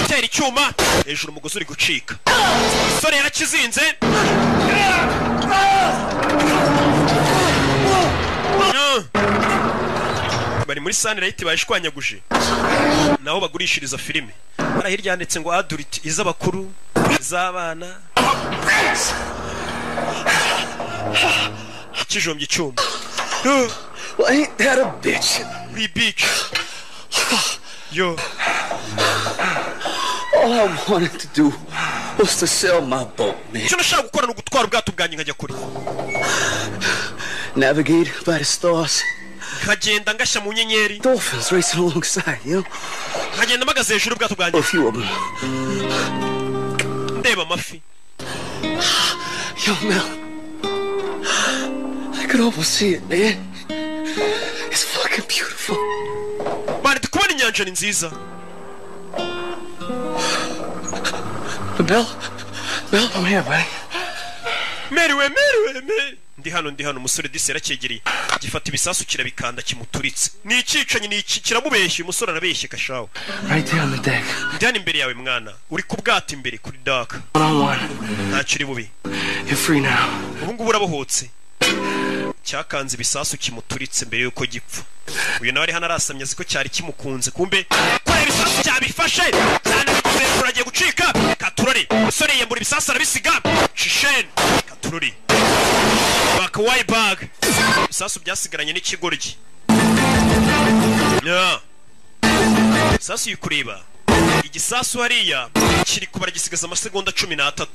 tera icyuma hejuru umugozi uri gucika sore yarakizinze bari muri sanirayiti bayishwanyaguje naho bagurishiriza filime hari hirya handitse ngo adulti iz'abakuru iz'abana kijombye icyuma Well, ain't that a bitch? We bitch. Yo. All I wanted to do was to sell my boat, man. Icyo nashaka gukora ni ugutwara ubwato bwanjye nkajya kure. Navigate by the stars. Nkagenda ngashya mu nyenyeri. Dolphins racing alongside, you know? Nkagenda mpagaze hejuru ubwato bwanjye. A few of them. Ndeba amafi. Yo, Mel. I could almost see it, man. It's fucking beautiful. Man, tukubona inyanja ni nziza. Mel, I'm here, buddy. Mary. Ndi hano umusore disi yarakegeriye. Gifata ibisasu kirabikanda kimuturitse. Ni icicanye ni iki kiramubeshye umusore arabeshye kashaho. Right there on the deck. Ndi hano imbere yawe mwana. Uri ku bwato imbere kuri dock. Ntacyo uri bubi. You're free now. Ubu ngubu urabohotse. Cyakanze ibisasu kimuturitse mbere yuko gipfa. Uyu nawe ari hano arasamye ziko cyari kimukunze kumbe kora ibisasu cyabifashe cyane bikuze kuragiye gucika katurori umusore yembura ibisasu arabisiga shishen katurori bakawayi bag ibisasu byasigaranye n'ikigoryi ibisasu yikureba igisasu hariya kiri kubara gisigaza amasegonda 13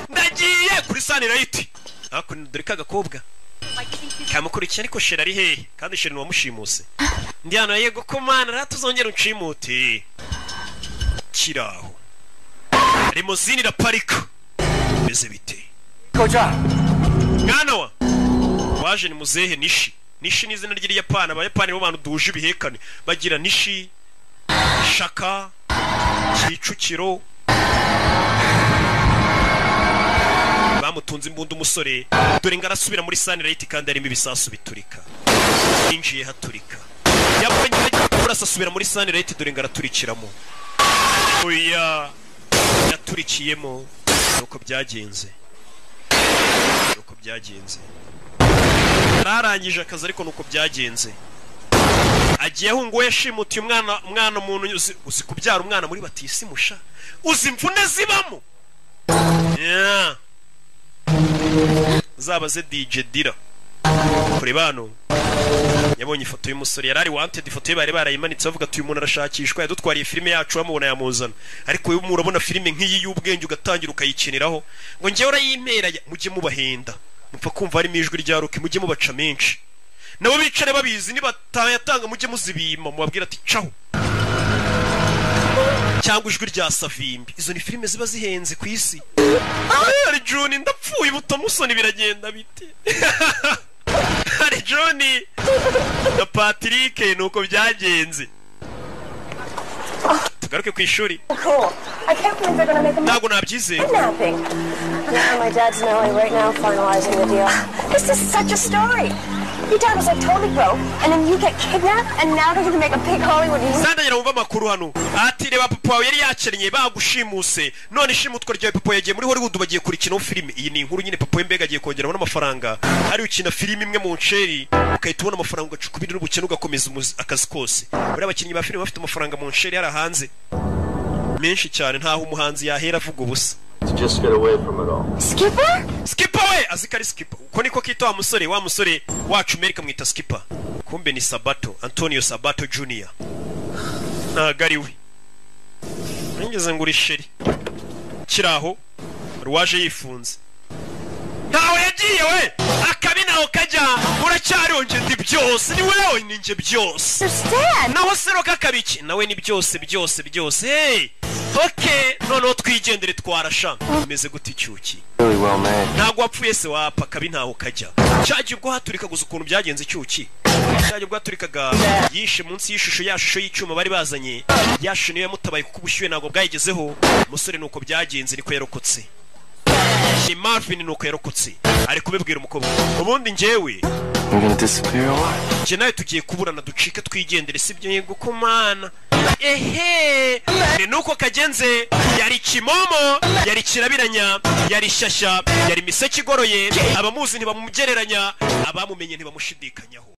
ndagiye kuri sanirayiti hakuno dore kagakobwa kamukurikiye ariko sheri ari hehe kandi sheri wamushimuse ndi hano yego ko mana ratuzongera uncimute kiraho limozini na parika beze bite koja mwana wa waje ni muzehe Nishi Nishi ni izina ry'Iyapani abayapani bo bantu duje ibihekane bagira Nishi Shaka Kicukiro bamutunze imbunda umusore dore ngarasubira muri Sunlight kandi arimo ibisasu biturika injiye haturika yabonye burasasubira muri Sunlight dore ngaraturikiramo oya yaturikiyemo nuko byagenze ararangije akazi ariko nuko byagenze agiye ahungu yashimutiye umwana umuntu uzi kubyara umwana muri batisi musha uzi imvune zibamo zabaze DJ Dira kuri bano yabonye ifoto y'umusore yarari wanted ifoto ye bari barayimanitse bavuga ati uyu muntu arashakishwa yadutwariye filime yacu bamubona yamuzana ariko uyu murabona filime nk'iyi y'ubwenge ugatangira ukayikiniraho ngo ngewe urayimera mujye mubahenda mupfa kumva harimo ijwi rya Roki mujye mubaca menshi nabo bicare babizi nibatayatanga mujye muzibima mubabwira ati caho cyangwa ijwi rya Savimbi izo ni filime ziba zihenze ku isi ari Juni ndapfuye butamusoni biragenda bite ari Juni na Patrick nuko byagenze tugaruke ku ishuri ntabwo nabyize My dad's in LA right now finalizing the deal. This is such a story. Your dad was like totally broke, and then you get kidnapped, and now they're gonna make a big Hollywood movie. Sanda yarumva makuru hano. Ati reba papa wawe yari yakenye bagushimuse. None ishimutwa rya papa yagiye muri Hollywood bagiye kurikina filime. Iyi ni inkuru nyine papa wembega agiye kongera abona amafaranga. Hari ukina filime imwe mu nsheri, ukahita ubona amafaranga ugacukubira n'ubukene ugakomeza akazi kose. Buri abakinnyi ba filime bafite amafaranga mu nsheri yara hanze. Menshi cyane ntaho umuhanzi yahera avuga ubusa. To just get away from it all. Skipper? Skipper we azikari Skipper. Uko niko kita wa musore wacu America mwita Skipper. Kumbe ni Sabato, Antonio Sabato Jr. Nagari we. Ngeze nguri sheri. Kiraho ruwaje yifunze. Ntawe yagiye we. Akabinaho kajya uracyarionje ndi byose ni wewe ninje byose. Naho seroka kabiki nawe ni byose. Hey. Okay, noneho twigendere twarasha imeze gute icyuki ntabwo wapfuye se wapfa kabi ntaho kajya cyaje ubwo haturika guza ukuntu byagenze icyuki cyaje ubwo haturikaga yishe munsi y'ishusho yashusho y'icyuma bari bazanye yashusho niyo yamutabaye kuko ubushyuhe ntabwo bwayigezeho umusore nuko byagenze niko yarokotse ni Marvin nuko yarokotse ari kubibwira umukobwa ubundi njyewe nawe tugiye kuburana ducike twigendere sibyo yego ko mana ehe ni nuko kagenze yari kimomo yari kirabiranya yari shyashya yari miseke igoroye abamuzi ntibamumugereranya abamumenye ntibamushidikanyaho